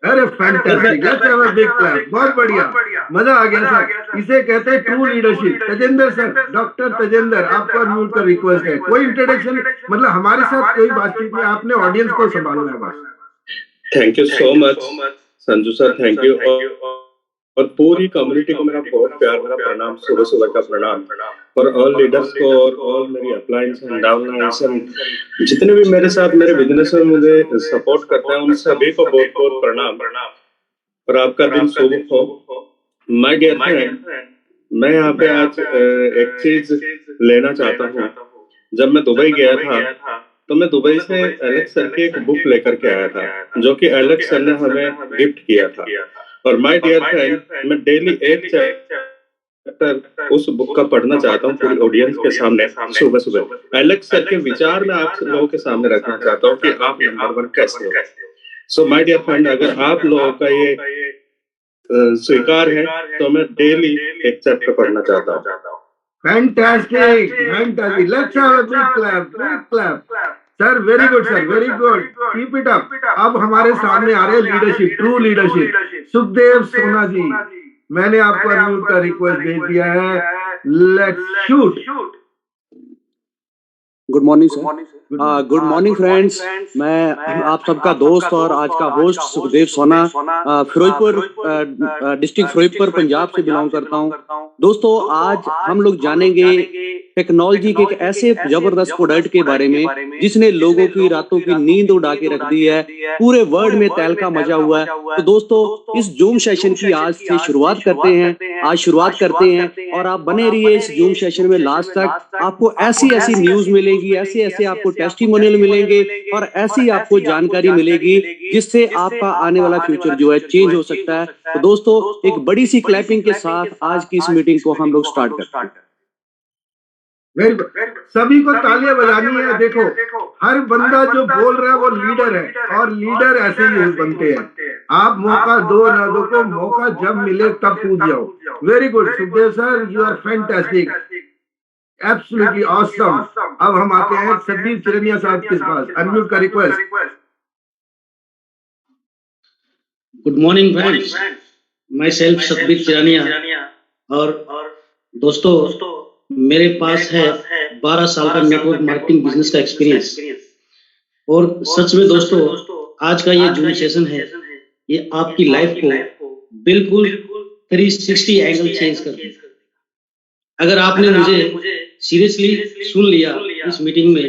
अरे fantastic, let's have a big clap. बहुत बढ़िया, मजा आ गया सर। इसे कहते हैं true leadership. Tajender sir, doctor Tajender, आपका अनम्यूट का रिक्वेस्ट है। कोई इंट्रोडक्शन, मतलब हमारे साथ कोई बातचीत नहीं, आपने ऑडियंस को संभालना है बस। Thank you so much Sanju sir, thank you. और पूरी कम्युनिटी को मेरा बहुत प्यार भरा प्रणाम, सुबह सुबह का प्रणाम। और ऑल लीडर्स को और ऑल मेरी अपलाइंस एंड डाउनलाइंस जितने भी मेरे साथ मेरे बिजनेस में मुझे सपोर्ट करते हैं, उन सभी को बहुत बहुत प्रणाम। और आपका दिन शुभ हो। माय डियर फ्रेंड, मैं यहाँ पे आज एक चीज लेना चाहता हूँ। जब मैं दुबई गया था तो मैं दुबई से एलेक्स सर की एक बुक लेकर के आया था, जो कि एलेक्स सर ने हमें गिफ्ट किया था। और माय डियर फ्रेंड, मैं डेली एक चैप्टर उस बुक का पढ़ना चाहता हूँ पूरी ऑडियंस के सामने सुबह सुबह। एलेक्स सर के विचार में आप लोगों के सामने रखना चाहता हूँ कि आप नंबर 1 कैसे हो। सो माय डियर फ्रेंड, अगर आप लोगों का ये स्वीकार है तो मैं डेली एक चैप्टर पढ़ना चाहता हूँ। Fantastic fantastic, let's have a big clap, big clap sir. Very good sir, very good, keep it up. अब हमारे सामने आ रहे हैं लीडरशिप, ट्रू लीडरशिप। सुखदेव सोना जी, मैंने आपको अनम्यूट का रिक्वेस्ट भेज दिया है। Let's shoot. Good morning sir. Good morning friends, मैं आप सबका दोस्त और आज का होस्ट सुखदेव सोना, फिरोजपुर डिस्ट्रिक्ट फिरोजपुर पंजाब से बिलोंग करता हूं। दोस्तों आज हम लोग जानेंगे टेक्नोलॉजी के एक ऐसे जबरदस्त प्रोडक्ट के बारे में जिसने लोगों की रातों की नींद उड़ा के रख दी है, पूरे वर्ल्ड में तहलका मचा हुआ है। तो दोस्तों इस जूम सेशन की आज से शुरुआत करते हैं, और आप बने रहिए इस जूम सेशन में लास्ट तक। आपको ऐसी ऐसी न्यूज मिलेगी, ऐसे ऐसे आपको टेस्टिमोनियल मिलेंगे, और ऐसी आपको जानकारी मिलेगी जिससे आपका आने वाला फ्यूचर जो है चेंज हो सकता है। तो दोस्तों एक बड़ी सी क्लैपिंग के साथ आज की इस मीटिंग को हम लोग स्टार्ट करते हैं। वेरी गुड, सभी को तालियां बजानी है। देखो हर बंदा जो बोल रहा है वो लीडर है, और लीडर ऐसे ही बनते हैं। आप मौका दो ना दो को, मौका जब मिले तब पूछ जाओ। Very good Sukhdev sir, you are fantastic, absolutely awesome. अब हम आते हैं सदीप चिरनिया साहब के पास, अनम्यूट का request. Good morning friends, myself Sadeep Chirniya. और दोस्तों मेरे पास है 12 साल का नेटवर्क मार्केटिंग बिजनेस का एक्सपीरियंस। और सच में दोस्तों आज का ये जूम सेशन है, ये आपकी लाइफ को बिल्कुल 360 एंगल चेंज कर देगा। अगर आपने मुझे सीरियसली सुन लिया इस मीटिंग में,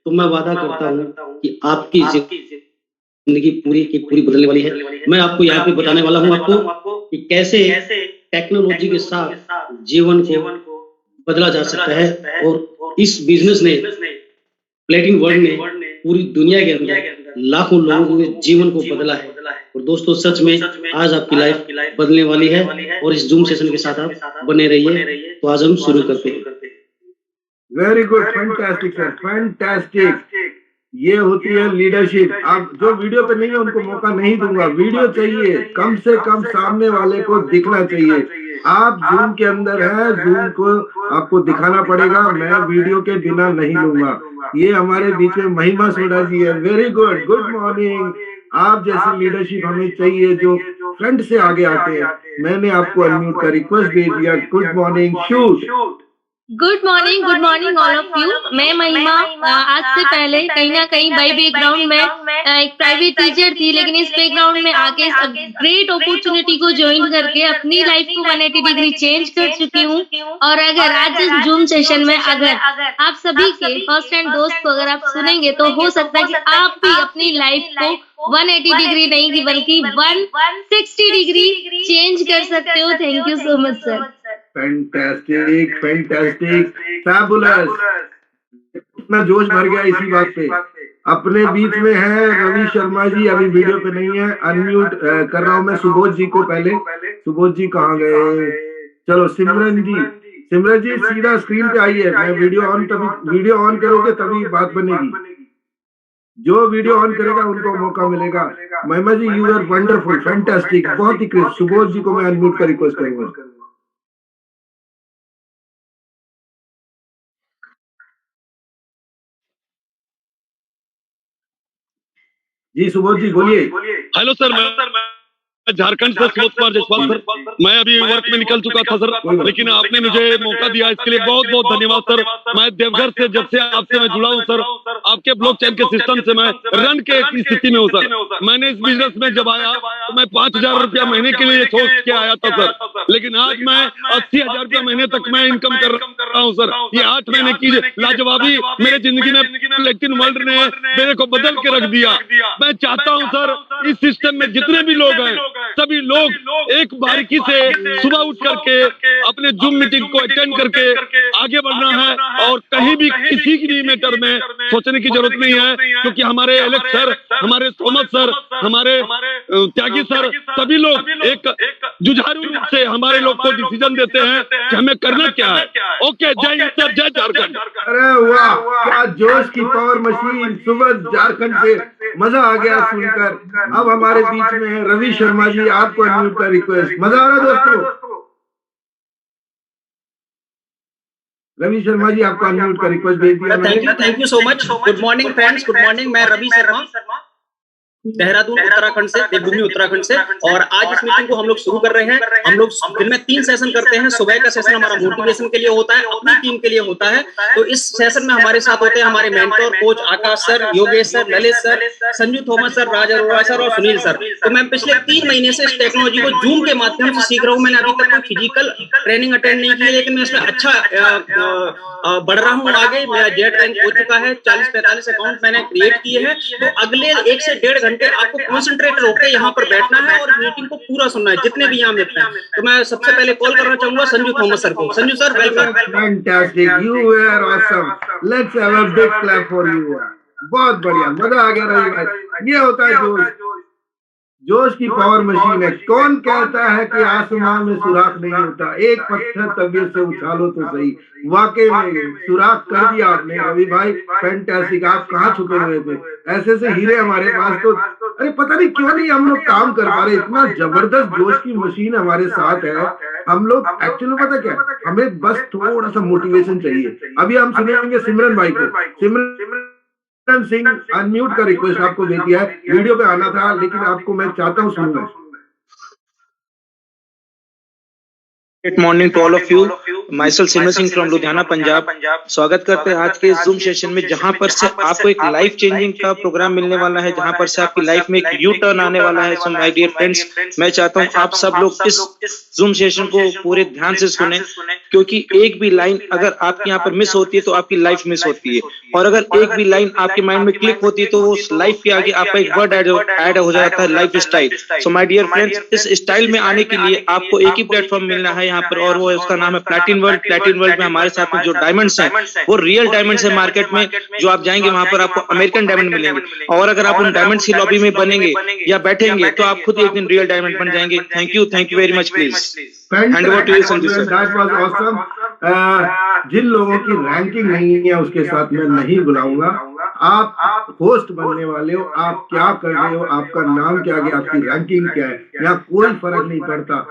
तो मैं वादा करता हूँ कि आपकी जिंदगी पूरी की पूरी बदलने वाली है। मैं आपको यहाँ पे बताने वाला हूँ आपको कि कैसे टेक्नोलॉजी के साथ जीवन को बदला जा सकता है, और इस बिजनेस ने प्लेटिन वर्ल्ड ने पूरी दुनिया के अंदर लाखों लोगों के जीवन को बदला है। और दोस्तों सच में आज आपकी लाइफ बदलने वाली है, और इस जूम सेशन के साथ आप बने रहिए। तो आज हम शुरू करते हैं। Very good, fantastic sir, fantastic. ये होती है लीडरशिप। आप जो वीडियो पे नहीं है उनको मौका नहीं दूंगा, वीडियो चाहिए, कम से कम सामने वाले को दिखना चाहिए। आप जूम के अंदर है, जूम को आपको दिखाना पड़ेगा, मैं वीडियो के बिना नहीं लूंगा। ये हमारे बीच में महिमा सोडा जी है। Very good, good morning. आप जैसी लीडरशिप हमें चाहिए जो फ्रंट से आगे आते हैं। मैंने आपको अनम्यूट का रिक्वेस्ट दे दिया। Good morning, shoot. Good morning all of you. मैं महिमा आज से पहले कहीं ना कहीं बाई बैकग्राउंड में एक प्राइवेट टीचर थी, लेकिन इस बैकग्राउंड में आके इस ग्रेट अपॉर्चुनिटी को ज्वाइन करके अपनी लाइफ को 180 डिग्री चेंज कर चुकी हूँ। और अगर आज इस जूम सेशन में अगर आप सभी के फर्स्ट हैंड दोस्त को अगर आप सुनेंगे तो हो सकता है कि आप भी अपनी लाइफ को 180 डिग्री नहीं की बल्कि 160 डिग्री चेंज कर सकते हो। Thank you so much sir. Fantastic, fantastic, fabulous. इतना जोश भर गया इसी बात पे। अपने बीच में है रवि शर्मा जी, अभी वीडियो पे नहीं है, अनम्यूट कर रहा हूँ मैं सुबोध जी को। पहले सुबोध जी कहाँ गए? चलो सिमरन जी सीधा स्क्रीन पे आइए। मैं वीडियो ऑन करोगे तभी बात बनेगी। जो वीडियो ऑन करेगा उनको मौका मिलेगा। महिमा जी यू आर वंडरफुल, फैंटास्टिक, बहुत ही क्रिस्प। सुबोध जी को मैं अनम्यूट का रिक्वेस्ट करूंगा। जी सुबोध जी बोलिए। हेलो सर, मैं झारखंड से सुबोध कुमार जायसवाल सर। मैं अभी वर्क में निकल चुका था सर, लेकिन आपने मुझे मौका दिया इसके लिए बहुत बहुत धन्यवाद सर। मैं देवघर से जब से आपसे मैं जुड़ा हूँ सर, आपके ब्लॉकचेन के सिस्टम से मैं रन के एक स्थिति में हूँ सर। मैंने इस बिजनेस में जब आया तो मैं 5,000 रुपया महीने के लिए सोच के आया था सर, लेकिन आज मैं 80,000 रुपया महीने तक मैं इनकम कर रहा हूँ सर। ये 8 महीने की लाजवाबी मेरे जिंदगी में प्लेटिन वर्ल्ड ने मेरे को बदल के रख दिया। मैं चाहता हूँ सर इस सिस्टम में जितने भी लोग हैं सभी लोग एक बारीकी से सुबह उठ करके अपने जूम मीटिंग को अटेंड करके आगे बढ़ना है, और कहीं भी किसी की भी मैटर में सोचने की जरूरत नहीं है, क्योंकि हमारे एलेक्स सर, हमारे थॉमस सर, हमारे त्यागी सर, सभी लोग एक जुझारू रूप से हमारे लोग को डिसीजन देते हैं कि हमें करना क्या है। ओके, जय हिंद सर, जय झारखंड। अरे वाह, क्या जोश की पावर मशीन। सुबह झारखंड से मजा आ गया सुनकर। अब हमारे बीच में है रवि शर्मा जी, आपको अनम्यूट का रिक्वेस्ट। मजा आ रहा है दोस्तों? रवि शर्मा जी आपको अनम्यूट का रिक्वेस्ट भेज दिया। Thank you so much. Good morning friends, good morning. मैं रवि शर्मा, देहरादून उत्तराखंड से, देवभूमि उत्तराखंड से, और आज इस मीटिंग को हम लोग शुरू कर रहे हैं। हम लोग दिन में 3 सेशन करते हैं। सुबह का सेशन हमारा मोटिवेशन के लिए होता है, अपनी टीम के लिए होता है। तो इस सेशन में हमारे साथ होते हैं हमारे mentor coach Akash sir, Yogesh sir, Lalit sir, Sanju Thomas sir, Raj Arora sir और सुनील सर। तो मैं पिछले 3 महीने से इस टेक्नोलॉजी को जूम के माध्यम से सीख रहा हूँ। मैंने अभी तक कोई फिजिकल ट्रेनिंग अटेंड नहीं की, लेकिन मैं इसमें अच्छा बढ़ रहा हूँ आगे। मेरा जेट रैंक हो चुका है, 40-45 अकाउंट मैंने क्रिएट किए हैं। तो अगले 1 से 1.5 घंटे आपको कंसंट्रेट होकर यहाँ पर बैठना है और मीटिंग को पूरा सुनना है, जितने भी यहाँ मिलते हैं। तो मैं सबसे पहले कॉल करना चाहूंगा संजू थॉमस सर को। Sanju sir welcome. Fantastic, you are awesome, let's have a big clap for you. बहुत बढ़िया, मजा आ गया रवि भाई। ये होता है जोश की पावर मशीन है। कौन कहता है कि आसमान में सुराख नहीं होता? एक पत्थर तबीयत से उछालो तो सही। वाकई में सुराख कर दिया आपने रवि भाई, फैंटास्टिक। आप कहाँ छुपे हुए थे? ऐसे से हीरे हमारे पास तो, अरे पता नहीं क्यों नहीं हम लोग काम कर पा रहे। इतना जबरदस्त जोश की मशीन हमारे साथ है। हम लोग एक्चुअली पता क्या, हमें बस थोड़ा सा मोटिवेशन चाहिए। अभी हम सुनेंगे सिमरन भाई को। सिमरन सिंह अनम्यूट का रिक्वेस्ट आपको दे दिया है। वीडियो पे आना था, लेकिन आपको मैं चाहता हूँ सुनूंगा। Good morning to all of you. Myself Simar Singh from Ludhiana Punjab. स्वागत करते हैं आज के जूम सेशन में, जहां पर से आपको एक लाइफ चेंजिंग का प्रोग्राम मिलने वाला है, जहां पर से आपकी लाइफ में एक यू टर्न आने वाला है। सो माय डियर फ्रेंड्स, मैं चाहता हूं आप सब लोग इस जूम सेशन को पूरे ध्यान से सुने, क्योंकि एक भी लाइन अगर आपके यहाँ पर मिस होती है तो आपकी लाइफ मिस होती है, और अगर एक भी लाइन आपके माइंड में क्लिक होती है तो उस लाइफ के आगे आपका एक वर्ड ऐड हो जाता है, life style. So my dear friends, इस स्टाइल में आने के लिए आपको एक ही प्लेटफॉर्म मिलना है यहाँ पर, और वो उसका नाम है प्लैटिन वर्ल्ड। प्लैटिन वर्ल्ड में हमारे साथ में जो डायमंड्स हैं वो रियल डायमंड्स है मार्केट में। जो आप जाएंगे वहां पर आपको अमेरिकन डायमंड मिलेंगे, और अगर आप उन डायमंड्स की लॉबी में बनेंगे या बैठेंगे तो आप खुद एक दिन रियल डायमंड बन जाएंगे। Thank you very much. Please hand over to you Sanju sir. That was awesome. जिन लोगों की रैंकिंग नहीं है उसके साथ मैं नहीं बुलाऊंगा। आप होस्ट बनने वाले हो, आप क्या कर रहे हो, आपका नाम क्या है, आपकी रैंकिंग क्या है, यहाँ कोई फर्क नहीं पड़ता।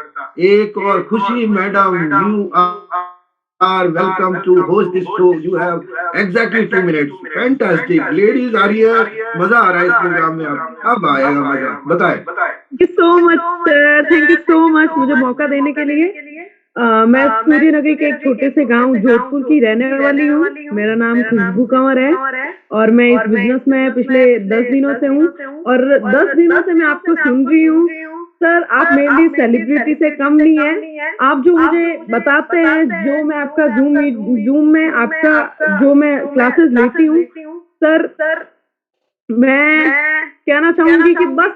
एक और खुशी madam, you are welcome to host this show. You have exactly 2 minutes. Fantastic. Ladies are here. मजा आ रहा है इस प्रोग्राम में। अब आएगा मजा। बताएं। Thank you so much sir. Thank you so much मुझे मौका देने के लिए। मैं सूर्य नगरी के एक छोटे से गांव जोधपुर की रहने वाली हूँ। मेरा नाम खुशबू कंवर है और मैं इस बिजनेस में पिछले 10 दिनों से हूँ, और 10 दिनों से मैं आपको सुन रही हूँ। सर, आप मेरे लिए सेलिब्रिटी से कम नहीं है। आप जो मुझे बताते हैं, जो मैं आपका जूम में आपका जो मैं क्लासेस लेती हूँ सर, मैं कहना चाहूंगी कि बस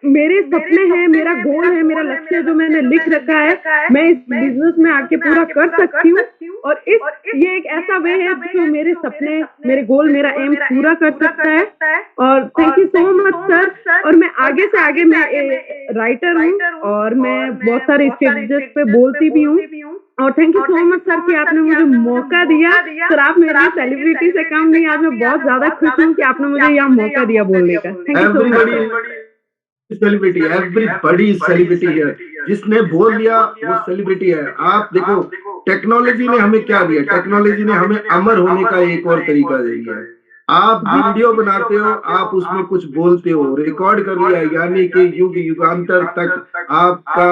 मेरे सपने हैं, मेरा गोल है, मेरा लक्ष्य जो मैंने लिख रखा है, मैं इस बिजनेस में आके पूरा कर सकती हूँ, और ये एक ऐसा वे है जो मेरे सपने, मेरे गोल, मेरा एम पूरा कर सकता है। और thank you so much sir. और मैं आगे से आगे मैं राइटर हूँ और मैं बहुत सारे स्टेजेस पे बोलती भी हूँ, और thank you so much sir कि आपने मुझे मौका दिया। सर, आप मेरे सेलिब्रिटी से कम नहीं। आज मैं बहुत ज्यादा खुश हूँ कि आपने मुझे यहाँ मौका दिया बोलने का। Thank you so much. Celebrity, everybody celebrity है। जिसने बोल दिया वो सेलिब्रिटी है। आप देखो, टेक्नोलॉजी ने हमें क्या दिया, टेक्नोलॉजी ने हमें अमर होने का एक और तरीका दिया है। आप वीडियो बनाते हो, आप उसमें कुछ बोलते हो, रिकॉर्ड कर लिया, यानी कि युग युगांतर तक आपका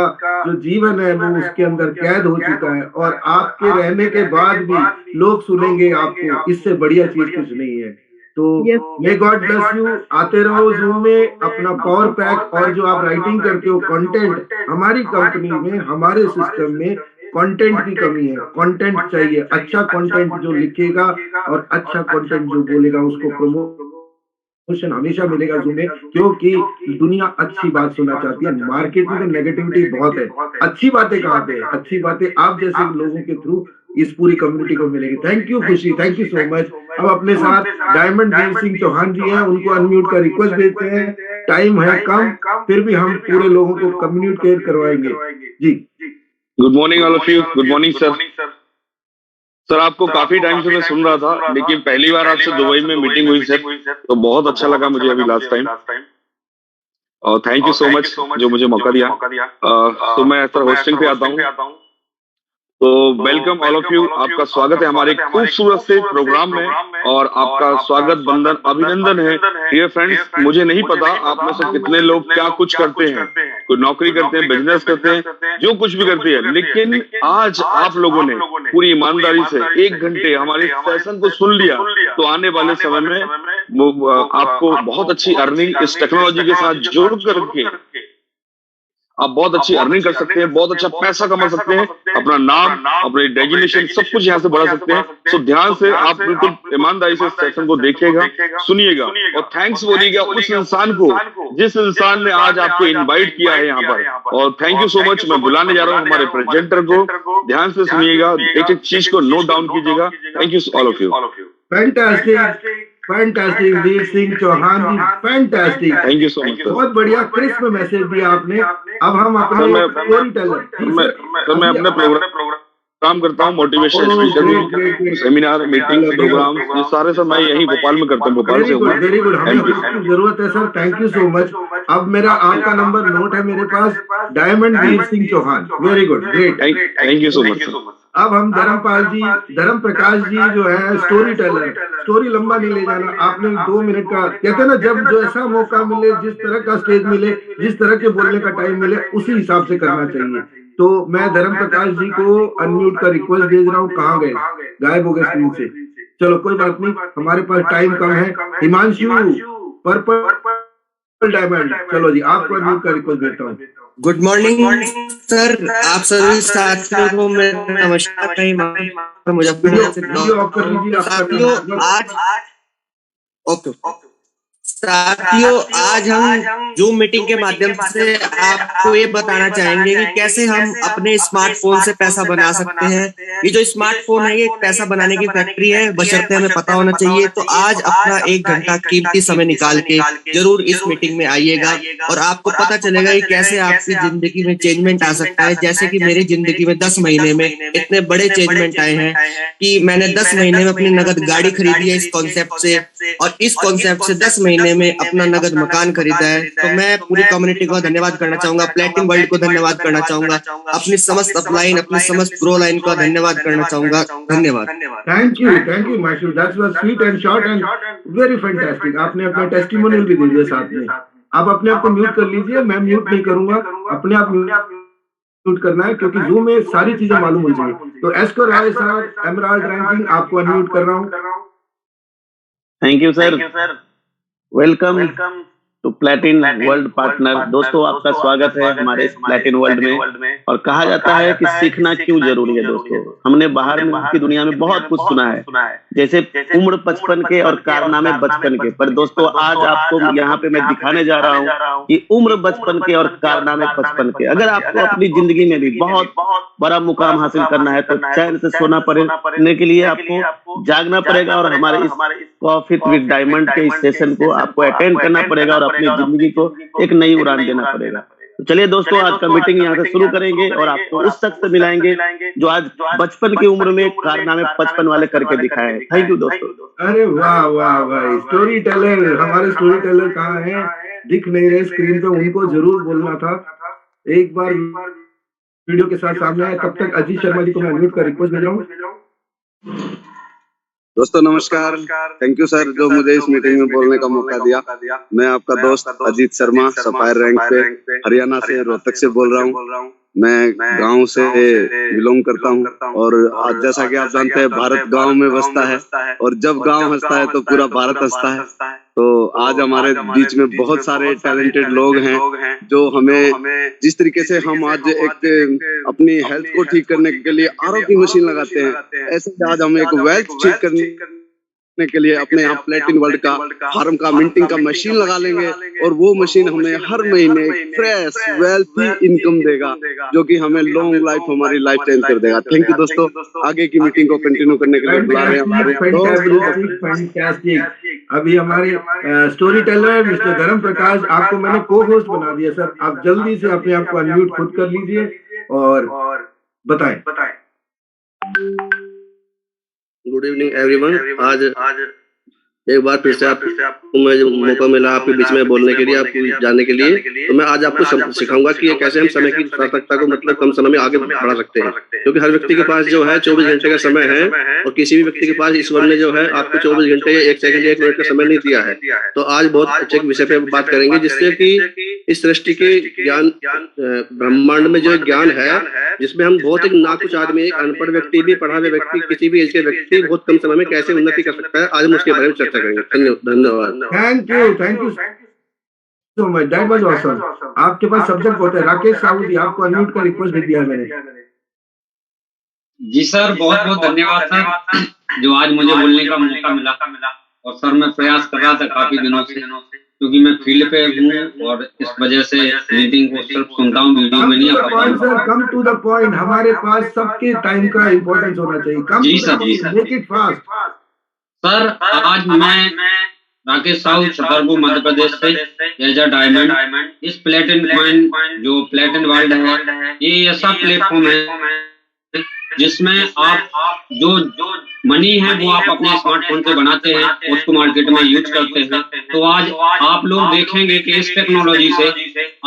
जो जीवन है वो उसके अंदर कैद हो चुका है, और आपके रहने के बाद भी लोग सुनेंगे आपको। इससे बढ़िया चीज कुछ नहीं है। तो मे गॉड ब्लेस यू। आते रहो जूम में, अपना पावर पैक, और जो आप राइटिंग करते हो कंटेंट, हमारी कंपनी में, हमारे सिस्टम में कंटेंट की कमी है। कंटेंट चाहिए, अच्छा कंटेंट जो लिखेगा और अच्छा कंटेंट जो बोलेगा उसको प्रमोशन हमेशा मिलेगा जूम में, क्योंकि दुनिया अच्छी बात सुनना चाहती है। मार्केट में तो नेगेटिविटी बहुत है, अच्छी बातें कहाँ पे है? अच्छी बातें आप जैसे लोगों के थ्रू इस पूरी कम्युनिटी को मिलेगी। थैंक यू खुशी, थैंक यू सो मच। अब अपने साथ डायमंड वीर सिंह चौहान जी हैं, उनको अनम्यूट का रिक्वेस्ट देते हैं। टाइम है कम, फिर भी हम पूरे लोगों को कम्युनिकेट करवाएंगे जी। Good morning all of you. Good morning sir. Sir, आपको काफी टाइम से मैं सुन रहा था, लेकिन पहली बार आपसे दुबई में मीटिंग हुई सर, तो बहुत अच्छा लगा मुझे अभी लास्ट टाइम, और थैंक यू सो मच जो मुझे मौका दिया। तो मैं सर होस्टिंग पे आता हूँ। तो वेलकम ऑल ऑफ यू, आपका स्वागत है हमारे खूबसूरत से प्रोग्राम में, और आपका स्वागत बंदन अभिनंदन है। डियर फ्रेंड्स, मुझे नहीं पता आप में से कितने लोग क्या कुछ करते हैं, कोई नौकरी करते हैं, बिजनेस करते हैं, जो कुछ भी करते हैं, लेकिन आज आप लोगों ने पूरी ईमानदारी से 1 घंटे हमारे सेशन को सुन लिया, तो आने वाले समय में आपको बहुत अच्छी अर्निंग इस टेक्नोलॉजी के साथ जोड़ करके आप बहुत अच्छी अर्निंग कर सकते हैं, बहुत अच्छा पैसा कमा सकते हैं, अपना नाम, अपने डेजिग्नेशन सब कुछ यहाँ से बढ़ा सकते हैं। सो ध्यान से आप बिल्कुल ईमानदारी से सेशन को देखिएगा, सुनिएगा, और थैंक्स बोलिएगा उस इंसान को जिस इंसान ने आज आपको इनवाइट किया है यहाँ पर। और थैंक यू सो मच। मैं बुलाने जा रहा हूँ हमारे प्रेजेंटर को, ध्यान से सुनिएगा, एक एक चीज को नोट डाउन कीजिएगा। Thank you all of you. Fantastic, fantastic Veer Singh Chauhan ji, fantastic, thank you so much. बहुत बढ़िया क्रिस्प मैसेज दिया आपने। अब हम अपने स्टोरी टेलर, मैं अपने प्रोग्राम करता हूँ, motivation speaker, seminar, meeting, program, ये सारे सब मैं यही भोपाल में करता हूँ। भोपाल से हूँ। वेरी गुड, हमें इसकी जरूरत है sir. Thank you so much. अब मेरा आपका नंबर नोट है मेरे पास, diamond Veer Singh Chauhan. Very good, great, thank you so much. अब हम धर्मपाल जी, धर्म प्रकाश जी जो है स्टोरी टेलर, स्टोरी लंबा नहीं ले जाना आपने, 2 मिनट का, कहते हैं ना, जब जो ऐसा मौका मिले, जिस तरह का स्टेज मिले, जिस तरह के बोलने का टाइम मिले, उसी हिसाब से करना चाहिए। तो मैं धर्म प्रकाश जी को अनम्यूट का रिक्वेस्ट भेज रहा हूँ। कहाँ गए, गायब हो गए स्क्रीन से। चलो कोई बात नहीं, हमारे पास टाइम कम है। हिमांशु पर्पल डायमंड, चलो जी आपको अनम्यूट का रिक्वेस्ट भेजता हूँ। गुड मॉर्निंग सर, आप सभी साथियों को मेरा नमस्कार। मुजफ्फरपुर से साथियों आज हम जूम मीटिंग के माध्यम से आपको ये बताना चाहेंगे कि कैसे हम अपने स्मार्टफोन से पैसा बना सकते हैं। ये जो स्मार्टफोन है ये पैसा बनाने की फैक्ट्री है, बशर्ते हमें पता होना चाहिए। तो आज अपना 1 घंटा कीमती समय निकाल के जरूर इस मीटिंग में आइएगा और आपको पता चलेगा कि कैसे आपकी जिंदगी में चेंजमेंट आ सकता है। जैसे कि मेरी जिंदगी में 10 महीने में इतने बड़े चेंजमेंट आए हैं कि मैंने 10 महीने में अपनी नगद गाड़ी खरीदी है इस कॉन्सेप्ट से, और इस कॉन्सेप्ट से 10 महीने में अपना नगद मकान खरीदा है। तो मैं पूरी कम्युनिटी को धन्यवाद करना चाहूंगा, प्लेटिनम वर्ल्ड को धन्यवाद करना चाहूंगा, अपनी समस्त अपलाइन, अपनी समस्त प्रो लाइन को धन्यवाद करना चाहूंगा। धन्यवाद। Thank you Mashu, that was sweet and short and very fantastic. आपने अपना टेस्टिमोनियल भी दे दिया साथ में। आप अपने आप को म्यूट कर लीजिए, मैं म्यूट नहीं करूंगा, अपने आप म्यूट करना है क्योंकि जूम में सारी चीजें मालूम हो चाहिए। तो एस्को राय सर, एमराल्ड रैंकिंग, आपको अनम्यूट कर रहा हूँ। Thank you sir, welcome to Platin world partner. दोस्तों आपका स्वागत है हमारे इस प्लेटिन वर्ल्ड में। और कहा जाता है कि सीखना क्यों जरूरी है। दोस्तों हमने बाहर में की दुनिया में बहुत कुछ सुना है, जैसे उम्र 55 के और कारनामे बचपन के। पर दोस्तों आज आपको यहाँ पे मैं दिखाने जा रहा हूँ कि उम्र 55 के और कारनामे 55 के। अगर आपको अपनी जिंदगी में भी बहुत बड़ा मुकाम हासिल करना है तो चैन से सोना पड़ने के लिए आपको जागना पड़ेगा और हमारे इस कॉफी विद डायमंड के इस सेशन को आपको अटेंड करना पड़ेगा और अपनी जिंदगी को एक नई उड़ान देना पड़ेगा। तो चलिए दोस्तों आज का मीटिंग यहाँ से शुरू करेंगे और आपको उस शख्स से मिलाएंगे जो आज बचपन की उम्र में कारनामे 55 वाले करके दिखाए हैं। थैंक यू दोस्तों। अरे वाह वाह वाह, स्टोरी टेलर, हमारे स्टोरी टेलर कहाँ हैं? दिख नहीं रहे स्क्रीन पे, उनको जरूर बोलना था। एक बार वीडियो के साथ सामने आए, तब तक अजीत शर्मा जी को मैं अनम्यूट का रिक्वेस्ट भेज रहा हूँ। दोस्तों नमस्कार, थैंक यू सर जो मुझे इस मीटिंग में बोलने का मौका दिया। मैं आपका दोस्त अजीत शर्मा, सफायर रैंक पे, हरियाणा से, रोहतक से बोल रहा हूँ। मैं गांव से बिलोंग करता हूँ और आज जैसा कि आप जानते हैं भारत गांव में बसता है और जब गांव हंसता है तो पूरा भारत हंसता है। तो आज हमारे बीच में बहुत सारे टैलेंटेड लोग हैं जो हमें जिस तरीके से हम आज एक अपनी हेल्थ को ठीक करने के लिए आरओ की मशीन लगाते हैं, ऐसे आज हम एक वेल्थ ठीक करने के लिए अपने यहाँ प्लेटिन वर्ल्ड का फार्म का मिंटिंग का मशीन लगा लेंगे और वो मशीन हमें हर महीने फ्रेश वेल्थी इनकम देगा जो कि हमें लॉन्ग लाइफ, हमारी लाइफ चेंज कर देगा। थैंक यू दोस्तों, आगे की मीटिंग को कंटिन्यू करने के लिए बुला रहे हैं। अभी हमारे स्टोरी टेलर मिस्टर धर्म प्रकाश, आपको मैंने को होस्ट बना दिया सर। आप जल्दी से अपने आप को अनम्यूट खुद कर लीजिए और बताएं। Good evening everyone. आज एक बार फिर से आपको मुझे मौका मिला आपके बीच में बोलने के लिए, आपको जानने के लिए। तो मैं आज आपको सिखाऊंगा कि कैसे हम समय की सार्थकता को मतलब कम समय में आगे बढ़ा सकते हैं, क्योंकि हर व्यक्ति के पास जो है 24 घंटे का समय है और किसी भी व्यक्ति के पास ईश्वर ने जो है आपको 24 घंटे 1 सेकंड 1 मिनट का समय नहीं दिया है। तो आज बहुत अच्छे विषय पे बात करेंगे जिससे कि इस सृष्टि के ज्ञान, ब्रह्मांड में जो ज्ञान है जिसमें हम बहुत एक ना कुछ आदमी, एक अनपढ़ व्यक्ति भी, पढ़ा हुआ व्यक्ति, किसी भी एज के व्यक्ति बहुत कम समय में कैसे उन्नति कर सकता है, आज हम उसके बारे में चर्चा करेंगे। धन्यवाद। Thank you so much, that was awesome. आपके पास सब्जेक्ट बहुत है। राकेश साहू जी, आपको अनम्यूट का रिक्वेस्ट दे दिया मैंने। जी सर, बहुत बहुत धन्यवाद सर जो आज मुझे बोलने का मौका मिला। और सर मैं प्रयास कर रहा था काफी दिनों से, क्योंकि मैं फील्ड पे हूँ और इस वजह से मीटिंग को सिर्फ सुनता हूँ, वीडियो में नहीं आ पाता। Sir come to the point, हमारे पास सबके टाइम का इम्पोर्टेंस होना चाहिए। जी sir, make it fast. Sir आज मैं राकेश साहू, छतरपुर मध्य प्रदेश से, एजा डायमंड। इस प्लेटिन कॉइन जो प्लेटिन वर्ल्ड है, ये ऐसा प्लेटफॉर्म है जिसमें आप जो मनी है वो आप अपने स्मार्टफोन से बनाते हैं, उसको मार्केट में यूज करते हैं। तो आज आप लोग देखेंगे कि इस टेक्नोलॉजी से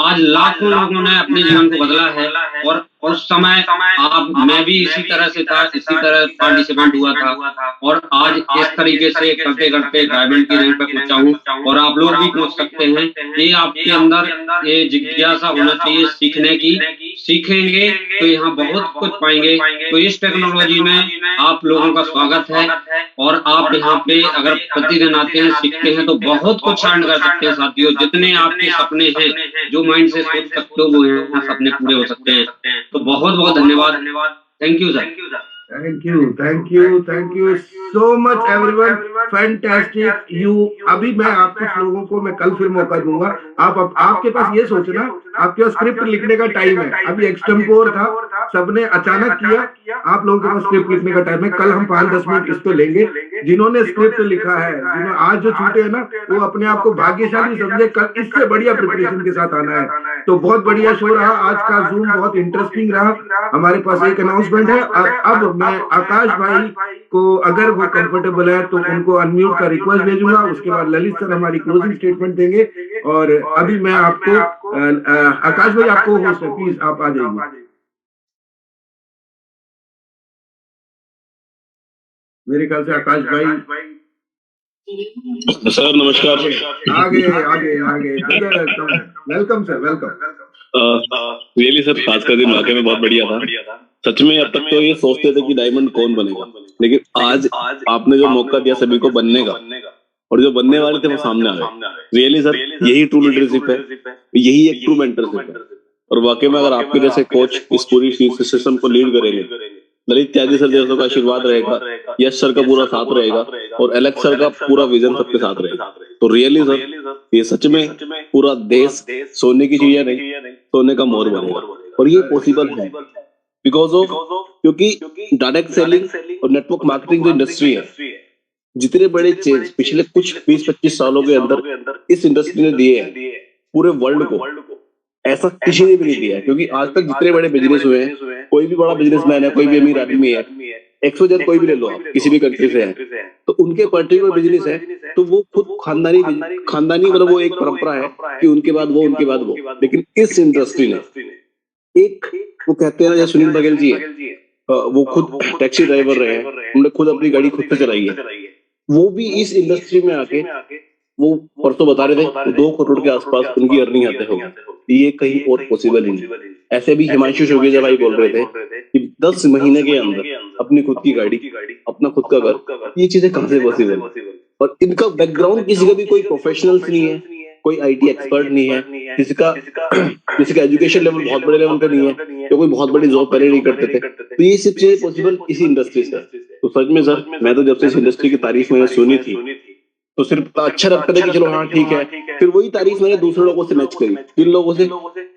आज लाखों लोगों ने अपने जीवन को बदला है। और उस समय मैं भी इसी तरह से था, इसी तरह पार्टिसिपेंट हुआ था और आज इस तरीके से करते करते डायमंड की रैंक पे पहुंचा हूँ। और आप लोग भी पहुंच सकते हैं। ये आपके अंदर ये जिज्ञासा होना चाहिए सीखने की। सीखेंगे तो यहाँ बहुत कुछ पाएंगे। तो इस टेक्नोलॉजी में आप लोगों का स्वागत है और आप यहाँ पे अगर प्रतिदिन आते हैं, सीखते हैं तो बहुत कुछ अर्न कर सकते हैं साथियों। जितने आपके सपने हैं, जो माइंड से सोच सकते हो, वो यहाँ सपने पूरे हो सकते हैं। तो बहुत बहुत धन्यवाद। Thank you sir. Thank you so much everyone, fantastic you. अभी मैं आप कुछ लोगों को मैं कल फिर मौका दूंगा। आपके पास ये सोचना, आपके पास स्क्रिप्ट लिखने का टाइम है। अभी एक्सटेम्पोर था, सबने अचानक किया, आप लोगों के पास स्क्रिप्ट लिखने का टाइम है। कल हम 5-10 मिनट इस पे लेंगे। जिन्होंने स्क्रिप्ट लिखा है, जिन्होंने आज जो छूटे हैं ना, वो अपने आप को भाग्यशाली समझे। कल इससे बढ़िया प्रिपरेशन के साथ आना है। तो बहुत बढ़िया शो रहा आज का, जूम बहुत इंटरेस्टिंग रहा। हमारे पास एक अनाउंसमेंट है। अब मैं आकाश भाई को, अगर वो कंफर्टेबल है तो उनको अनम्यूट का रिक्वेस्ट भेजूंगा। उसके बाद ललित सर हमारी क्लोजिंग स्टेटमेंट देंगे। और अभी मैं आपको आकाश भाई, आपको होस्ट है, प्लीज आप आ जाइए। मेरे ख्याल से आकाश भाई सर नमस्कार। आगे welcome sir, welcome. Really sir, आज का दिन वाकई में बहुत बढ़िया था। सच में अब तक तो ये सोचते थे कि डायमंड कौन बनेगा, लेकिन आज आपने जो मौका दिया सभी को बनने का, और जो बनने वाले थे वो सामने आ गए। रियली सर, यही ट्रू लीडरशिप है, यही एक ट्रू मेंटरशिप है। और वाकई में अगर आपके जैसे कोच इस पूरी सिस्टम को लीड करेंगे, ललित त्यागी सर जैसों का आशीर्वाद रहेगा, यश सर का पूरा साथ रहेगा और एलेक्स सर का पूरा विजन सबके साथ रहेगा, तो रियली सर ये सच में पूरा देश सोने की चीजें नहीं, सोने का मोहर बनेगा। और ये पॉसिबल है बिकॉज ऑफ, क्योंकि डायरेक्ट सेलिंग और नेटवर्क मार्केटिंग जो इंडस्ट्री है, जितने बड़े चेंज पिछले कुछ 20-25 सालों के अंदर इस इंडस्ट्री ने दिए हैं पूरे वर्ल्ड को, ऐसा किसी ने भी नहीं दिया है। क्योंकि आज तक जितने बड़े बिजनेस हुए हैं, कोई भी बड़ा बिजनेसमैन है, कोई भी अमीर आदमी है, 100 कोई भी ले लो आप, किसी भी कंट्री से है, तो उनके पर्टिकुलर बिजनेस है तो वो खुद खानदानी मतलब वो एक परंपरा है कि उनके बाद वो, उनके बाद वो। लेकिन इस इंडस्ट्री ने एक, वो कहते हैं जैसे सुनील बघेल जी है, वो खुद टैक्सी ड्राइवर रहे हैं, उन्होंने खुद अपनी गाड़ी खुद से चलाई है, वो भी इस इंडस्ट्री में आके, वो परसों बता रहे थे 2 करोड़ के आसपास उनकी अर्निंग आते होगी। ये कहीं और पॉसिबल नहीं। ऐसे भी हिमांशु जोगेजा भाई बोल रहे थे कि 10 महीने के अंदर अपनी खुद की गाड़ी, अपना खुद का घर, ये चीजें कहां से पॉसिबल। और इनका बैकग्राउंड, किसी का भी कोई प्रोफेशनल्स नहीं है, कोई आईटी एक्सपर्ट नहीं है, किसी का एजुकेशन लेवल बहुत बड़े लेवल का नहीं है, या कोई बहुत बड़ी जॉब पहले नहीं करते थे, तो ये सब चीजें पॉसिबल इसी इंडस्ट्री से। तो सच में सर, मैं तो जब से इस इंडस्ट्री की तारीफ मैंने सुनी थी तो सिर्फ अच्छा लगता था कि चलो हाँ ठीक है। फिर वही तारीफ मैंने दूसरे लोगों से मैच करी, किन लोगों से,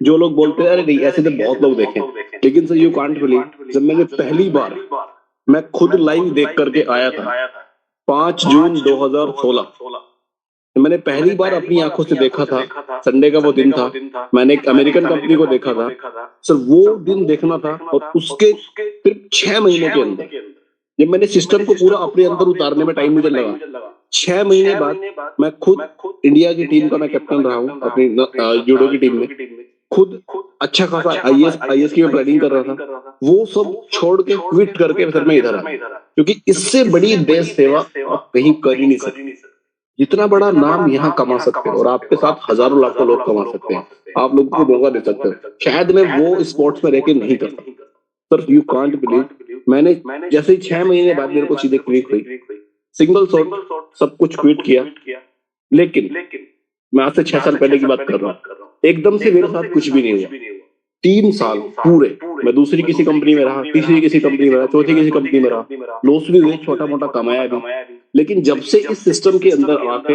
जो लोग बोलते हैं अरे नहीं ऐसे तो बहुत लोग देखे, लेकिन सर यू कांट बिलीव, जब मैंने पहली बार मैं खुद लाइव देख करके आया था 5 जून 2016, मैंने पहली बार अपनी आंखों से देखा था। संडे का वो दिन था, मैंने एक अमेरिकन कंपनी को देखा था सर, वो दिन देखना था। और उसके सिर्फ 6 महीने के अंदर जब मैंने सिस्टम को पूरा अपने अंदर उतारने में टाइम मुझे लगा, 6 महीने बाद मैं खुद इंडिया की टीम का मैं कैप्टन रहा हूँ, अपनी जूडो की टीम में, खुद अच्छा खासा आईएएस की मैं प्लानिंग कर रहा था। वो सब छोड़ के क्विट करके फिर मैं इधर आया, क्योंकि इससे बड़ी देश सेवा आप कहीं कर ही नहीं सकते। जितना बड़ा नाम यहाँ कमा सकते हैं और आपके साथ हजारों लाखों लोग कमा सकते हैं, आप लोगों को मौका दे सकते हैं। शायद मैं वो स्पोर्ट्स में रह के नहीं कर सकता सर, यू कांट बिलीव। मैंने जैसे ही 6 महीने बाद मेरे को सीधे क्लिक हुई, सिंगल शॉट सब कुछ क्विट किया। लेकिन मैं आज से 6 साल पहले की बात कर रहा हूँ, एकदम से मेरे साथ कुछ भी नहीं हुआ। 3 साल पूरे मैं दूसरी किसी कंपनी में रहा, तीसरी किसी कंपनी में रहा, चौथी किसी कंपनी में रहा, लॉस भी हुए, छोटा मोटा कमाया भी। लेकिन जब से इस सिस्टम के अंदर आके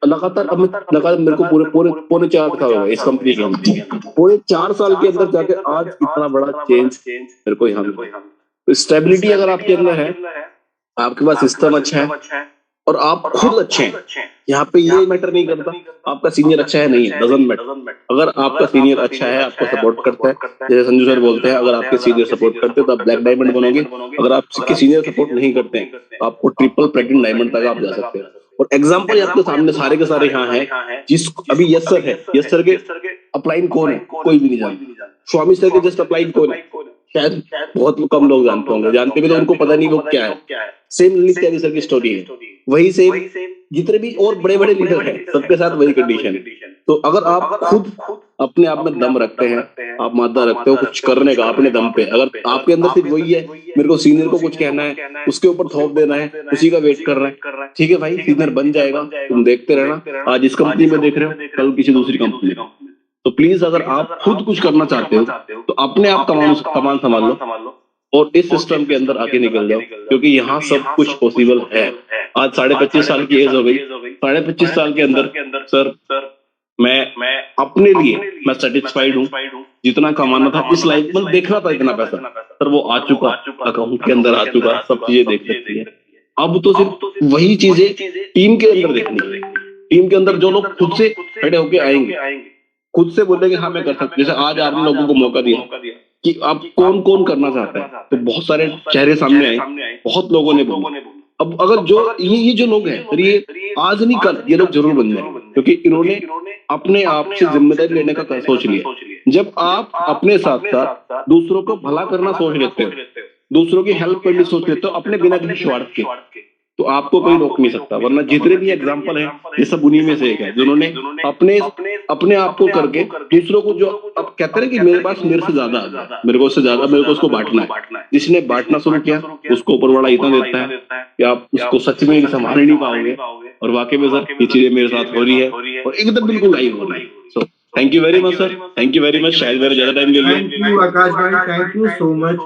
लगातार, अब लगातार मेरे को पूरे 4 साल हो गए इस कंपनी के अंदर, पूरे 4 साल के अंदर जाके आज इतना बड़ा चेंज मेरे को यहाँ मिला। स्टेबिलिटी अगर आपके अंदर है, आपके पास सिस्टम अच्छा है, और आप खुद अच्छे हैं, यहाँ पे ये मैटर नहीं करता आपका सीनियर अच्छा है नहीं है, डजंट मैटर। अगर आपका सीनियर अच्छा है, आपको सपोर्ट करता है, जैसे संजू सर बोलते हैं, अगर आपके सीनियर सपोर्ट करते हैं तो आप ब्लैक डायमंड बनोगे। अगर आपके सीनियर सपोर्ट नहीं करते हैं तो आपको ट्रिपल प्लेटिनम डायमंड तक आप जा सकते हैं। और एग्जाम्पल आपके सामने सारे के सारे यहाँ है, जिस अभी यस सर है, यस सर के अपलाइन कौन है कोई भी नहीं जानता। स्वामी सर के जस्ट अपलाइन कौन है शायद बहुत कम लोग जानते होंगे, जानते भी तो उनको पता नहीं वो क्या है। सेम ललित त्यागी सर की स्टोरी है, वही सेम जितने भी और बड़े बड़े लीडर हैं सबके साथ वही कंडीशन है। तो अगर आप खुद अपने आप में दम रखते हैं, आप मादा रखते हो कुछ करने का अपने दम पे, अगर आपके अंदर सिर्फ वही है मेरे को सीनियर को कुछ कहना है, उसके ऊपर थोप देना है, उसी का वेट कर रहे हैं, ठीक है भाई सीनियर बन जाएगा, तुम देखते रहना। आज इस कंपनी में देख रहे हो, कल किसी दूसरी कंपनी में। तो प्लीज अगर आप खुद कुछ करना चाहते हो तो अपने आप कमान संभाल लो और इस सिस्टम के अंदर आके निकल जाओ, क्योंकि यहाँ सब कुछ पॉसिबल है। आज 25.5 साल की एज हो गई, 25.5 साल के अंदर सर मैं अपने लिए मैं सेटिस्फाइड हूँ। जितना कमाना था इस लाइफ में देखना था इतना पैसा सर वो आ चुका, अकाउंट के अंदर आ चुका, सब चीजें देख सकती है। अब तो सिर्फ वही चीजें टीम के अंदर देखनी है। टीम के अंदर जो लोग खुद से खड़े होके आएंगे, खुद से बोलेंगे हाँ मैं कर सकता हूँ। जैसे आज आपने लोगों को मौका दिया कि आप कौन कौन करना चाहता है, तो बहुत सारे चेहरे सामने आए, बहुत लोगों ने बोला। अब अगर जो ये जो लोग हैं सर, ये आज नहीं कल ये लोग जरूर बन जाएंगे, क्योंकि इन्होंने अपने आप से जिम्मेदारी लेने का सोच लिया। जब आप अपने साथ साथ दूसरों को भला करना सोच लेते हो, दूसरों की हेल्प करनी सोच लेते हो अपने बिना किसी स्वार्थ के, तो आपको कोई रोक नहीं सकता। वरना जितने भी एग्जाम्पल है ये सब उन्हीं में से एक है, जिन्होंने अपने आप को करके दूसरों को, जो अब कहते हैं कि मेरे पास मेरे से ज्यादा, मेरे को उससे ज्यादा, मेरे को उसको बांटना है। जिसने बांटना शुरू किया उसको ऊपर वाला इतना देता है कि आप उसको सच में संभाल नहीं पाओगे। और वाकई में सर ये चीजें मेरे साथ हो रही है और एकदम बिल्कुल लाइव हो रही है। So thank you very much sir, thank you very much. शायद मेरा ज्यादा टाइम ले लिया। थैंक यू आकाश भाई, थैंक यू सो मच।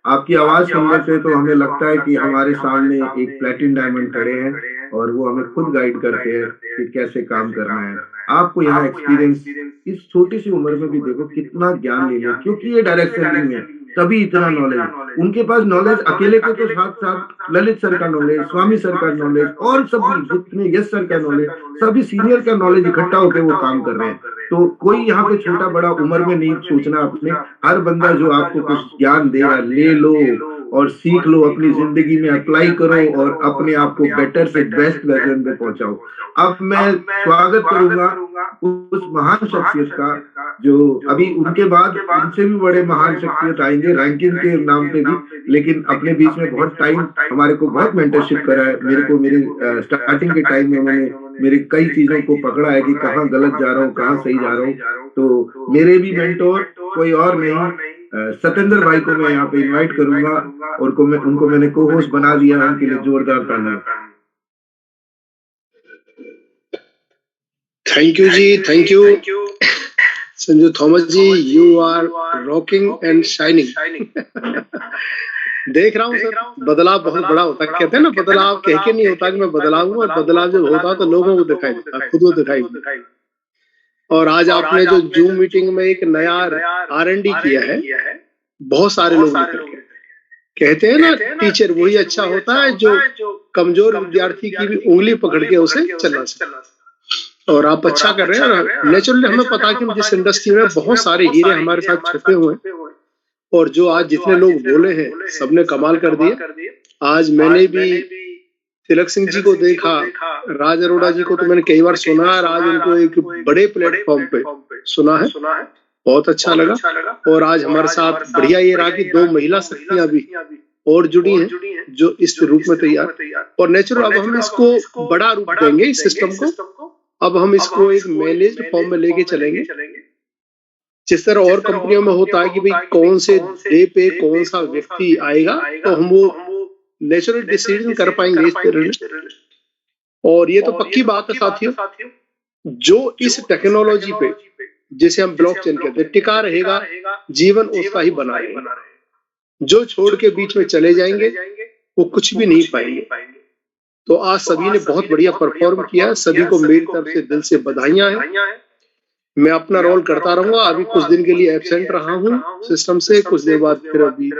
आपकी आवाज सुनने से तो हमें लगता है कि हमारे सामने एक प्लेटिनम डायमंड खड़े हैं और वो हमें खुद गाइड करते हैं कि कैसे काम करना है। आपको यहाँ एक्सपीरियंस इस छोटी सी उम्र में भी देखो कितना ज्ञान ले लिया, क्योंकि ये डायरेक्ट सेलिंग है तभी इतना नॉलेज। उनके पास नॉलेज अकेले के तो साथ साथ ललित सर का नॉलेज, स्वामी सर का नॉलेज और सब जितने यश सर का नॉलेज, सभी सीनियर का नॉलेज इकट्ठा होकर वो काम कर रहे हैं। तो कोई यहाँ पे छोटा बड़ा उम्र में नहीं सोचना अपने, हर बंदा जो आपको कुछ ज्ञान देगा ले लो और सीख लो, अपनी जिंदगी में अप्लाई करो और अपने आप को बेटर से बेस्ट वर्जन पे पहुंचाओ। अब मैं स्वागत करूंगा उस महान शख्सियत का जो अभी उनके बाद उनसे भी बड़े महान शख्सियत आएंगे रैंकिंग के नाम पे भी, लेकिन अपने बीच में बहुत टाइम हमारे को बहुत मेंटरशिप करा है। मेरे को मेरे स्टार्टिंग के टाइम में उन्होंने मेरी कई चीजों को पकड़ा है कि कहाँ गलत जा रहा हूँ कहाँ सही जा रहा हूँ। तो मेरे भी मेंटोर कोई और नहीं, सतेंद्र भाई को मैं यहाँ पे इनवाइट करूंगा और उनको मैंने को होस्ट बना दिया है। उनके लिए जोरदार तालियां। Thank you ji, thank you Sanju Thomas ji, you are rocking and shining. देख रहा हूँ सर, बदलाव बहुत बड़ा होता है। कहते हैं ना बदलाव कह के नहीं होता कि मैं बदलाव हूँ, और बदलाव जब होता है तो लोगों को दिखाई देता है, खुद को दिखाई देता है। और आज आपने जो जूम मीटिंग में एक नया R&D किया है, बहुत सारे लोग कहते हैं ना टीचर वही अच्छा होता है जो कमजोर विद्यार्थी की भी उंगली पकड़ के उसे चला सके। और आप अच्छा कर रहे हैं। नेचुरली हमें पता है कि जिस इंडस्ट्री में बहुत सारे हीरे हमारे साथ छुपे हुए हैं, और जो आज जितने लोग बोले हैं सबने कमाल कर दिए। आज मैंने भी तिलक सिंह जी को देखा, राज अरोड़ा जी को तो मैंने कई बार सुना है, आज उनको एक बड़े प्लेटफॉर्म पे सुना है, बहुत अच्छा लगा। और आज हमारे साथ बढ़िया ये रहा कि 2 महिला शक्तियां भी और जुड़ी हैं जो इस रूप में तैयार। और नेचुरल अब हम इसको बड़ा रूप देंगे इस सिस्टम को। अब हम इसको एक मैनेज फॉर्म में लेके चलेंगे, जिस तरह और कंपनियों में होता है कि भाई कौन से डे पे कौन सा व्यक्ति आएगा, तो हम वो नेचुरल डिसीजन कर पाएंगे इस तरह। और ये तो पक्की बात है साथियों, जो इस टेक्नोलॉजी पे जिसे हम ब्लॉकचेन कहते हैं टिका रहेगा, जीवन उसका ही बना रहेगा। जो छोड़ के बीच में चले जाएंगे वो कुछ भी नहीं पाएंगे। तो आज सभी ने बहुत बढ़िया परफॉर्म किया, सभी को मेरी तरफ से दिल से बधाइयां हैं। मैं अपना रोल करता रहूंगा। अभी कुछ दिन के लिए एब्सेंट रहा हूँ सिस्टम से, कुछ देर बाद फिर अभी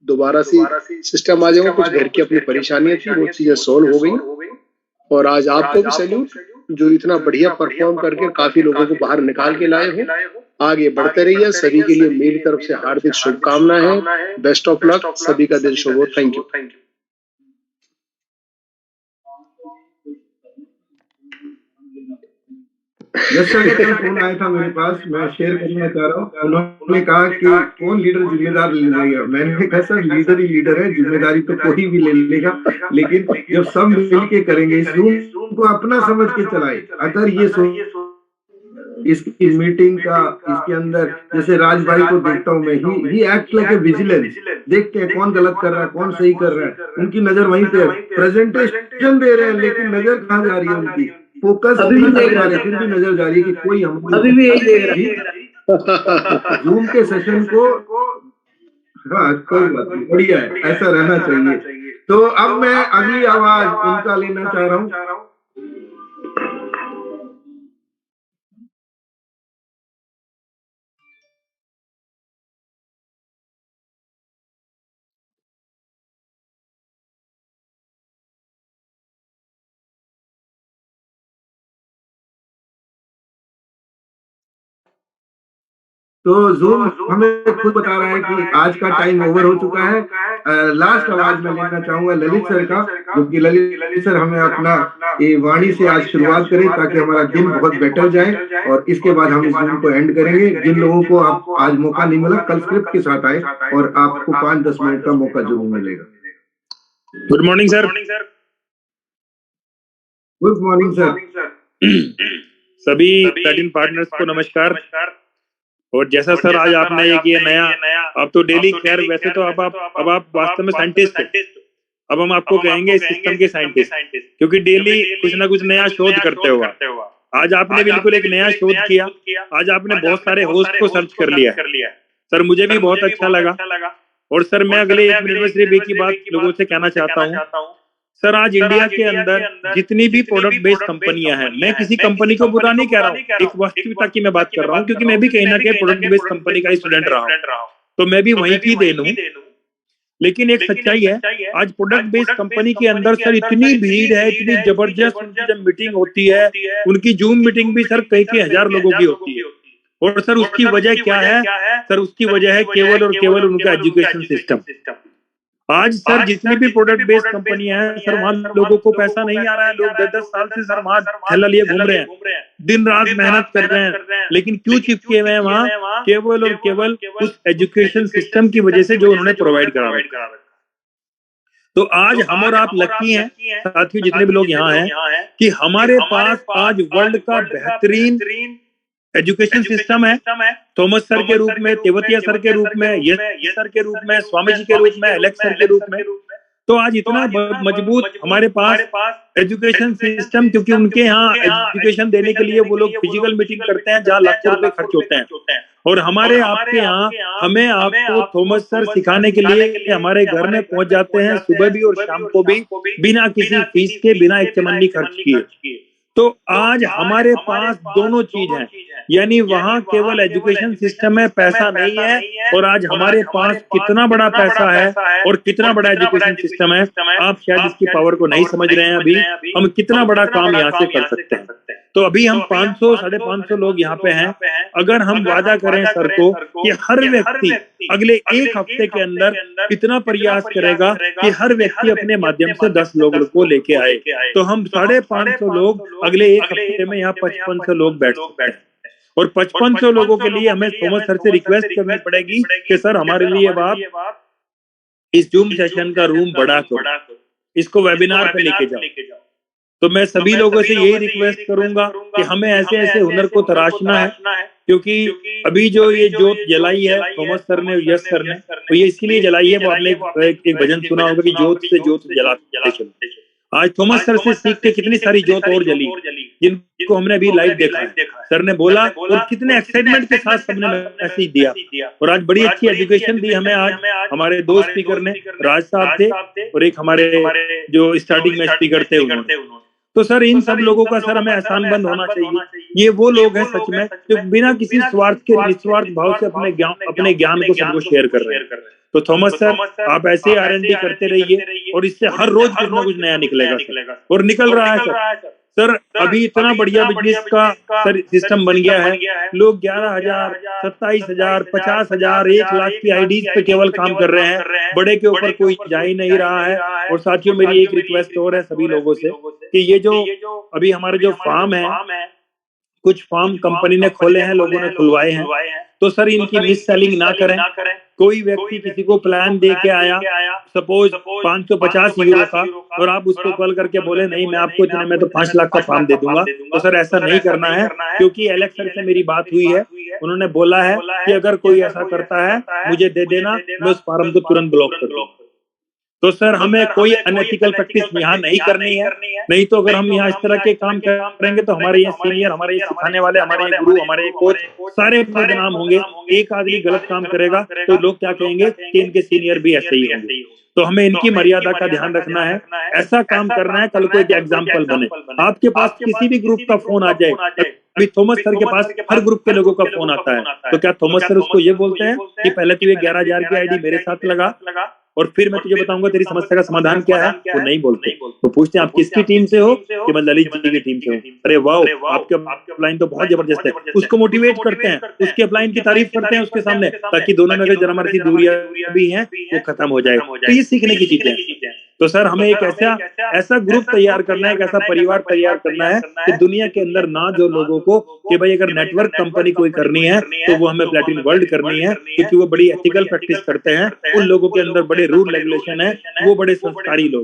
दोबारा से सिस्टम आ जाऊंगा। कुछ घर की अपनी परेशानियां थी, वो चीजें सोल्व हो गई। और आज आपको भी सैल्यूट जो इतना बढ़िया परफॉर्म करके काफी लोगों को बाहर निकाल के लाए हो। आगे बढ़ते रहिए। सभी के लिए मेरी तरफ से हार्दिक शुभकामनाएं हैं। Best of luck. सभी का दिन शुभ हो। Thank you. फोन आया था मेरे पास, मैं शेयर करना चाह रहा हूँ। उन्होंने कहा कि कौन लीडर जिम्मेदार ले लेगा। मैंने कहा सर लीडर ही लीडर है, जिम्मेदारी तो कोई भी ले लेगा, लेकिन जब सब मिल के करेंगे, इस रूम को अपना समझ के चलाए। अगर ये इसकी मीटिंग का इसके अंदर, जैसे राज भाई को देखता हूँ मैं, ही एक्ट लाइक ए विजिलेंस। देखते हैं कौन गलत कर रहा है, कौन सही कर रहा है, उनकी नजर वहीं पे है। प्रेजेंटेशन दे रहे हैं लेकिन नजर कहाँ जा रही है उनकी, फोकस अभी भी देख रहा है, फिर भी नजर जा रही है कि कोई हम अभी भी यही देख रहा है जूम के सेशन को। हाँ कोई बात नहीं, बढ़िया है, ऐसा रहना चाहिए। तो अब मैं अगली आवाज उनका लेना चाह रहा हूँ। तो जूम हमें खुद बता रहा है कि आज का टाइम ओवर हो चुका है। लास्ट आवाज में लेना चाहूंगा ललित सर का, क्योंकि ललित सर हमें अपना ये वाणी से आज शुरुआत करें ताकि हमारा दिन बहुत बेटर जाए, और इसके बाद हम इस जूम को एंड करेंगे। जिन लोगों को आप आज मौका नहीं मिला, कल स्क्रिप्ट के साथ आए और आपको 5-10 मिनट का मौका जरूर मिलेगा। Good morning sir. Good morning sir. सभी प्लैटिनम पार्टनर्स को नमस्कार। और जैसा सर आज आपने ये किया नया, अब तो डेली, खैर वैसे तो अब आप वास्तव में साइंटिस्ट हैं। अब हम आपको कहेंगे सिस्टम के साइंटिस्ट, क्योंकि डेली कुछ ना कुछ नया शोध करते हो। आज आपने बिल्कुल एक नया शोध किया। आज आपने बहुत सारे होस्ट को सर्च कर लिया सर, मुझे भी बहुत अच्छा लगा। और सर मैं अगले 1 मिनट में सिर्फ एक ही बात लोगों से कहना चाहता हूँ। सर आज इंडिया के अंदर जितनी भी प्रोडक्ट बेस्ड कंपनियां हैं, मैं किसी कंपनी को बुरा नहीं कह रहा हूँ, एक वास्तविकता की मैं बात कर रहा हूँ, क्योंकि मैं भी कहीं ना कहीं प्रोडक्ट बेस्ड कंपनी का ही स्टूडेंट रहा हूँ, तो मैं भी वहीं की देन हूँ। लेकिन एक सच्चाई है, आज प्रोडक्ट बेस्ड कंपनी के अंदर सर इतनी भीड़ है, इतनी जबरदस्त। उनकी जब मीटिंग होती है, उनकी जूम मीटिंग भी सर कई 1000 लोगों की होती है। और सर उसकी वजह क्या है? सर उसकी वजह है केवल और केवल उनका एजुकेशन सिस्टम। आज सर जितनी भी प्रोडक्ट बेस्ड कंपनियां हैं सर, वहां लोगों को पैसा नहीं आ रहा है। लोग 10-10 साल से सर वहां थैला लिए घूम रहे हैं, दिन रात मेहनत कर रहे हैं, लेकिन क्यों चिपके हुए हैं वहां? केवल और केवल उस एजुकेशन सिस्टम की वजह से जो उन्होंने प्रोवाइड करा। तो आज हम और आप लकी हैं साथियों, जितने भी लोग यहाँ हैं, कि हमारे पास आज वर्ल्ड का बेहतरीन एजुकेशन सिस्टम है। थॉमस सर के रूप में, तेवतिया सर के रूप में, यश सर के रूप में, स्वामी जी के रूप में, एलेक्स सर के रूप में। तो आज इतना मजबूत हमारे पास एजुकेशन सिस्टम, क्योंकि उनके यहाँ एजुकेशन देने के लिए वो लोग फिजिकल मीटिंग करते हैं जहाँ लाखों रुपए खर्च होते हैं। और हमारे आपके यहाँ हमें आपको थॉमस सर सिखाने के लिए हमारे घर में पहुंच जाते हैं, सुबह भी और शाम को भी, बिना किसी फीस के, बिना एक चमन्नी खर्च किए। तो आज हमारे पास दोनों चीज है, यानी वहाँ केवल एजुकेशन सिस्टम है, पैसा नहीं है। और आज हमारे पास कितना बड़ा पैसा है और कितना बड़ा एजुकेशन सिस्टम है, आप शायद इसकी पावर को नहीं समझ रहे हैं। अभी हम कितना बड़ा काम यहाँ से कर सकते हैं। तो अभी हम 500-550 लोग यहाँ पे हैं। अगर हम वादा करें सर को कि हर व्यक्ति अगले 1 हफ्ते के अंदर इतना प्रयास करेगा कि हर व्यक्ति अपने माध्यम से 10 लोगों को लेके आए, तो हम 550 लोग अगले 1 हफ्ते में यहाँ 5500 लोग बैठ सकते हैं। और 5500 लोगों के लिए हमें थॉमस सर से रिक्वेस्ट करनी पड़ेगी कि सर हमारे लिए आप इस जूम सेशन का रूम बड़ा करो, इसको वेबिनार पे लेके जाओ। तो मैं सभी लोगों से यही रिक्वेस्ट करूंगा कि हमें ऐसे ऐसे हुनर को तराशना है, क्योंकि अभी जो ये जोत जलाई है थॉमस सर ने, यश सर ने, तो ये इसीलिए जलाई है। वो आपने एक भजन सुना होगा कि जोत से जोत जलाते चलते। आज थॉमस सर से सीख के कितनी सारी जोत और जली, जिनको हमने अभी लाइव देखा है। सर ने बोला और कितने एक्साइटमेंट के साथ सबने मैसेज दिया, और आज बड़ी अच्छी एजुकेशन दी हमें। आज हमारे 2 स्पीकर ने, राज साहब थे और एक हमारे जो स्टार्टिंग में स्पीकर थे उन्होंने। तो सर इन सब लोगों का सर हमें एहसान बंद होना चाहिए। ये वो लोग हैं सच में जो बिना किसी स्वार्थ के निस्वार्थ भाव से अपने ज्ञान को सबको शेयर कर रहे हैं। तो थॉमस सर आप ऐसे ही R&D करते रहिए और इससे हर रोज कुछ ना कुछ नया निकलेगा सर, और निकल रहा है सर। सर अभी इतना बढ़िया बिजनेस का सर सिस्टम बन गया है, लोग 11,000, 27,000, 50,000, 1 लाख की आईडीज पे केवल काम कर रहे हैं, बड़े के ऊपर कोई जा ही नहीं रहा है। और साथियों मेरी एक रिक्वेस्ट और है सभी लोगों से कि ये जो अभी हमारे जो फार्म है, कुछ फार्म कंपनी ने खोले हैं, लोगों ने खुलवाए हैं, तो सर इनकी मिस सेलिंग ना करें। कोई व्यक्ति किसी को प्लान दे के आया सपोज 550 यूरो का, और आप उसको कॉल करके बोले नहीं मैं आपको इतने में तो 5 लाख का फार्म दे दूंगा, तो सर ऐसा नहीं करना है। क्योंकि एलेक्स सर से मेरी बात हुई है, उन्होंने बोला है कि अगर कोई ऐसा करता है मुझे दे देना, मैं उस फार्म को तुरंत ब्लॉक कर दूंगा। तो सर हमें कोई अनएथिकल प्रैक्टिस यहाँ नहीं करनी है, नहीं तो अगर हम यहाँ इस तरह के काम करेंगे तो हमारे ये सीनियर, हमारे ये सिखाने वाले, हमारे ये गुरु, हमारे ये कोच सारे बदनाम होंगे। एक आदमी गलत काम करेगा तो लोग क्या कहेंगे कि इनके सीनियर भी ऐसे ही होंगे। तो हमें इनकी मर्यादा का ध्यान रखना है, ऐसा काम करना है कल को एक एग्जाम्पल बने। आपके पास किसी भी ग्रुप का फोन आ जाए, अभी थॉमस सर के पास हर ग्रुप के लोगों का फोन आता है, तो क्या थॉमस सर उसको ये बोलते हैं कि पहले तू 11,000 की आईडी मेरे साथ लगा और फिर मैं तुझे बताऊंगा तेरी समस्या का समाधान क्या है? वो नहीं बोलते। तो पूछते हैं आप किसकी टीम से हो कि मैं ललित जी की टीम से हूँ। अरे वाह आपके अपलाइन तो बहुत जबरदस्त है। उसको मोटिवेट करते हैं, उसके अपलाइन की तारीफ करते हैं उसके सामने, ताकि दोनों में जरा मर्जी दूरियां भी हैं वो खत्म हो जाए। तो ये सीखने की चीजें हैं। तो सर हमें एक ऐसा ग्रुप तैयार करना है, एक ऐसा परिवार तैयार करना है कि दुनिया के अंदर ना जो लोगों को कि भाई अगर नेटवर्क कंपनी कोई करनी है तो वो हमें प्लैटिन वर्ल्ड करनी है, क्योंकि वो बड़ी एथिकल प्रैक्टिस करते हैं, उन लोगों के अंदर बड़े रूल रेगुलेशन है, वो बड़े संस्कारी लोग।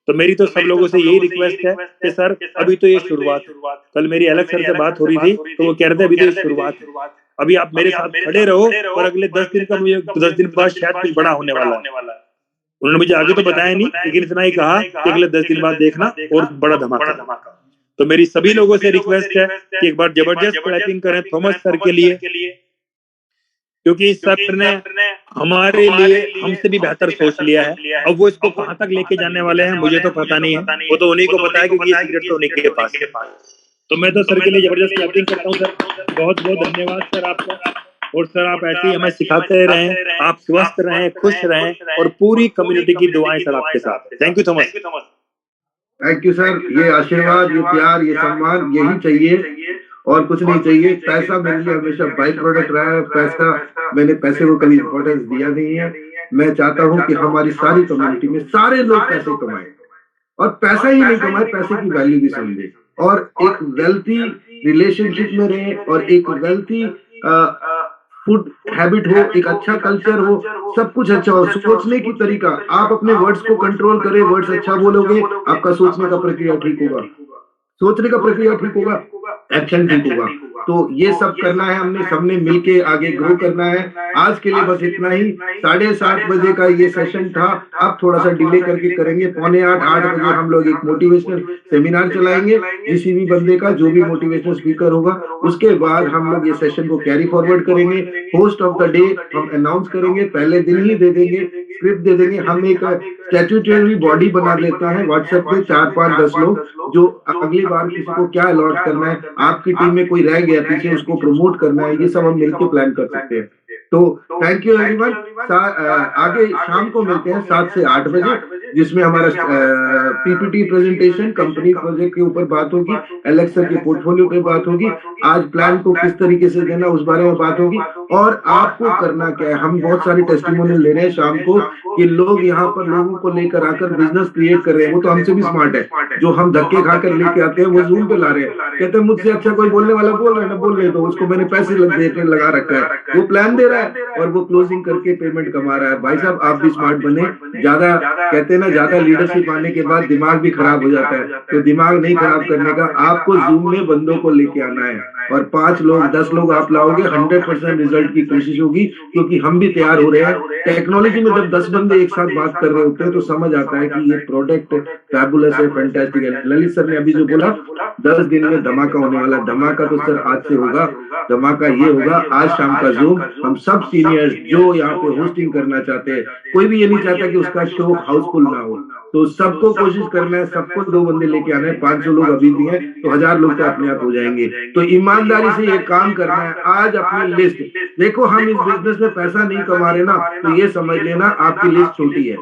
तो मेरी तो सब लोगों से यही रिक्वेस्ट है कि सर अभी तो ये शुरुआत, कल मेरी एलेक्स सर से बात हो रही थी तो वो कह रहे थे अभी तो ये शुरुआत, अभी आप मेरे साथ खड़े रहो और अगले 10 दिन का मुझे 10 दिन बाद शायद कुछ बड़ा होने वाला है। उन्होंने मुझे आगे तो बताया नहीं, लेकिन इतना ही कहा कि अगले 10 दिन बाद देखना और बड़ा धमाका। तो मेरी सभी लोगों से रिक्वेस्ट है कि एक बार जबरदस्त क्लैपिंग करें थॉमस सर के लिए, क्योंकि सर ने हमारे लिए हमसे भी बेहतर सोच लिया है। अब वो इसको कहाँ तक लेके जाने वाले हैं मुझे तो पता नहीं है, वो तो उन्हीं को पता है क्योंकि ये सीक्रेट तो उन्हीं के पास है। तो मैं तो सर के लिए जबरदस्त क्लैपिंग करता हूँ सर, बहुत बहुत धन्यवाद सर आपका। और सर आप ऐसे ही हमें सिखाते रहें, आप स्वस्थ रहें, खुश रहें और पूरी कम्युनिटी की दुआएं सर आपके साथ। Thank you Thomas. Thank you sir. ये आशीर्वाद, ये प्यार, ये सम्मान यही चाहिए और कुछ नहीं चाहिए। पैसा मेरे लिए हमेशा बाई प्रोडक्ट रहा है, पैसा मैंने पैसे को कभी इम्पोर्टेंस दिया नहीं है। मैं चाहता हूँ कि हमारी सारी कम्युनिटी में सारे लोग पैसे कमाएं, और पैसा ही नहीं कमाए, पैसे की वैल्यू भी समझे, और एक वेल्थी रिलेशनशिप में रहे, और एक वेल्थी फूड हैबिट हो, एक अच्छा कल्चर हो, सब कुछ अच्छा हो। सोचने की तरीका, आप अपने वर्ड्स को कंट्रोल करें, वर्ड्स अच्छा बोलोगे, आपका सोचने का प्रक्रिया ठीक होगा, सोचने का प्रक्रिया ठीक होगा, एक्शन ठीक होगा। तो ये सब करना है, हमने सबने मिलके आगे ग्रो करना है। आज के लिए बस इतना ही। 7:30 बजे का ये सेशन था, अब थोड़ा सा डिले करके करेंगे। 7:45-8 बजे हम लोग एक मोटिवेशनल सेमिनार चलाएंगे, किसी भी बंदे का जो भी मोटिवेशनल स्पीकर होगा, उसके बाद हम लोग ये सेशन को कैरी फॉरवर्ड करेंगे। होस्ट ऑफ द डे हम अनाउंस करेंगे, पहले दिन ही दे देंगे, स्क्रिप्ट दे देंगे। हम एक स्टैट्यूटरी बॉडी बना लेते हैं व्हाट्सएप पे, 4-5-10 लोग, जो अगली बार किसी को क्या अलॉट करना है, आपकी टीम में कोई रह गया पीछे, उसको प्रमोट करना है, ये सब हम मिलकर प्लान कर सकते हैं। तो थैंक यू एवरीवन। आगे शाम को मिलते हैं 7 से 8 बजे, जिसमें हमारा पीपीटी प्रेजेंटेशन कंपनी प्रोजेक्ट के ऊपर बात होगी, एलेक्स सर के पोर्टफोलियो पे बात होगी, आज प्लान को किस तरीके से देना उस बारे में बात होगी, और आपको करना क्या है। हम बहुत सारी टेस्टिमोनियल ले रहे हैं शाम को कि लोग यहाँ पर लोगों को लेकर आकर बिजनेस क्रिएट कर रहे हैं। वो तो हमसे भी स्मार्ट है, जो हम धक्के खाकर लेके आते हैं वो जूम पे ला रहे हैं, कहते हैं मुझसे अच्छा कोई बोलने वाला बोल रहा है ना, बोल रहे तो उसको मैंने पैसे लगा रखा है, वो प्लान दे रहा है और वो क्लोजिंग करके पेमेंट कमा रहा है। भाई साहब आप भी स्मार्ट बने। ज्यादा कहते हैं ना, ज्यादा लीडरशिप आने के बाद दिमाग भी खराब हो जाता है, तो दिमाग नहीं खराब करने का आपको जूम में बंदों को लेके आना है, और 5 लोग 10 लोग आप लाओगे, 100% रिजल्ट की कोशिश होगी, क्योंकि हम भी तैयार हो रहे हैं। टेक्नोलॉजी में जब 10 बंदे एक साथ बात कर रहे होते हैं तो समझ आता है कि ये प्रोडक्ट फैबुलस है, फैंटास्टिक है। ललित सर ने अभी जो बोला 10 दिन में धमाका होने वाला, धमाका तो सर आज से होगा। धमाका ये होगा, आज शाम का जूम, हम सब सीनियर्स जो यहाँ पे होस्टिंग करना चाहते हैं, कोई भी ये नहीं चाहता कि उसका शो हाउसफुल ना हो, तो सबको कोशिश करना है, सबको 2 बंदे लेके आना है। 500 लोग अभी भी हैं तो 1000 लोग तो अपने आप हो जाएंगे। तो ईमानदारी से ये काम करना है। आज अपनी लिस्ट देखो, हम इस बिजनेस में पैसा नहीं कमा रहे ना, तो ये समझ लेना आपकी लिस्ट छोटी है,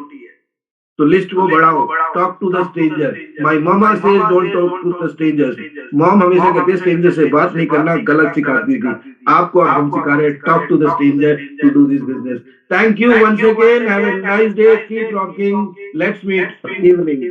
तो लिस्ट को बढ़ाओ। Talk to the stranger. My mama says don't talk to the strangers. Mom हमेशा कहते हैं स्ट्रेंजर से बात नहीं करना, गलत सिखाती थी। आपको अब हम सिखा रहे हैं, talk to the stranger to do this business. Thank you once again. Have a nice day. Keep rocking. Let's meet evening.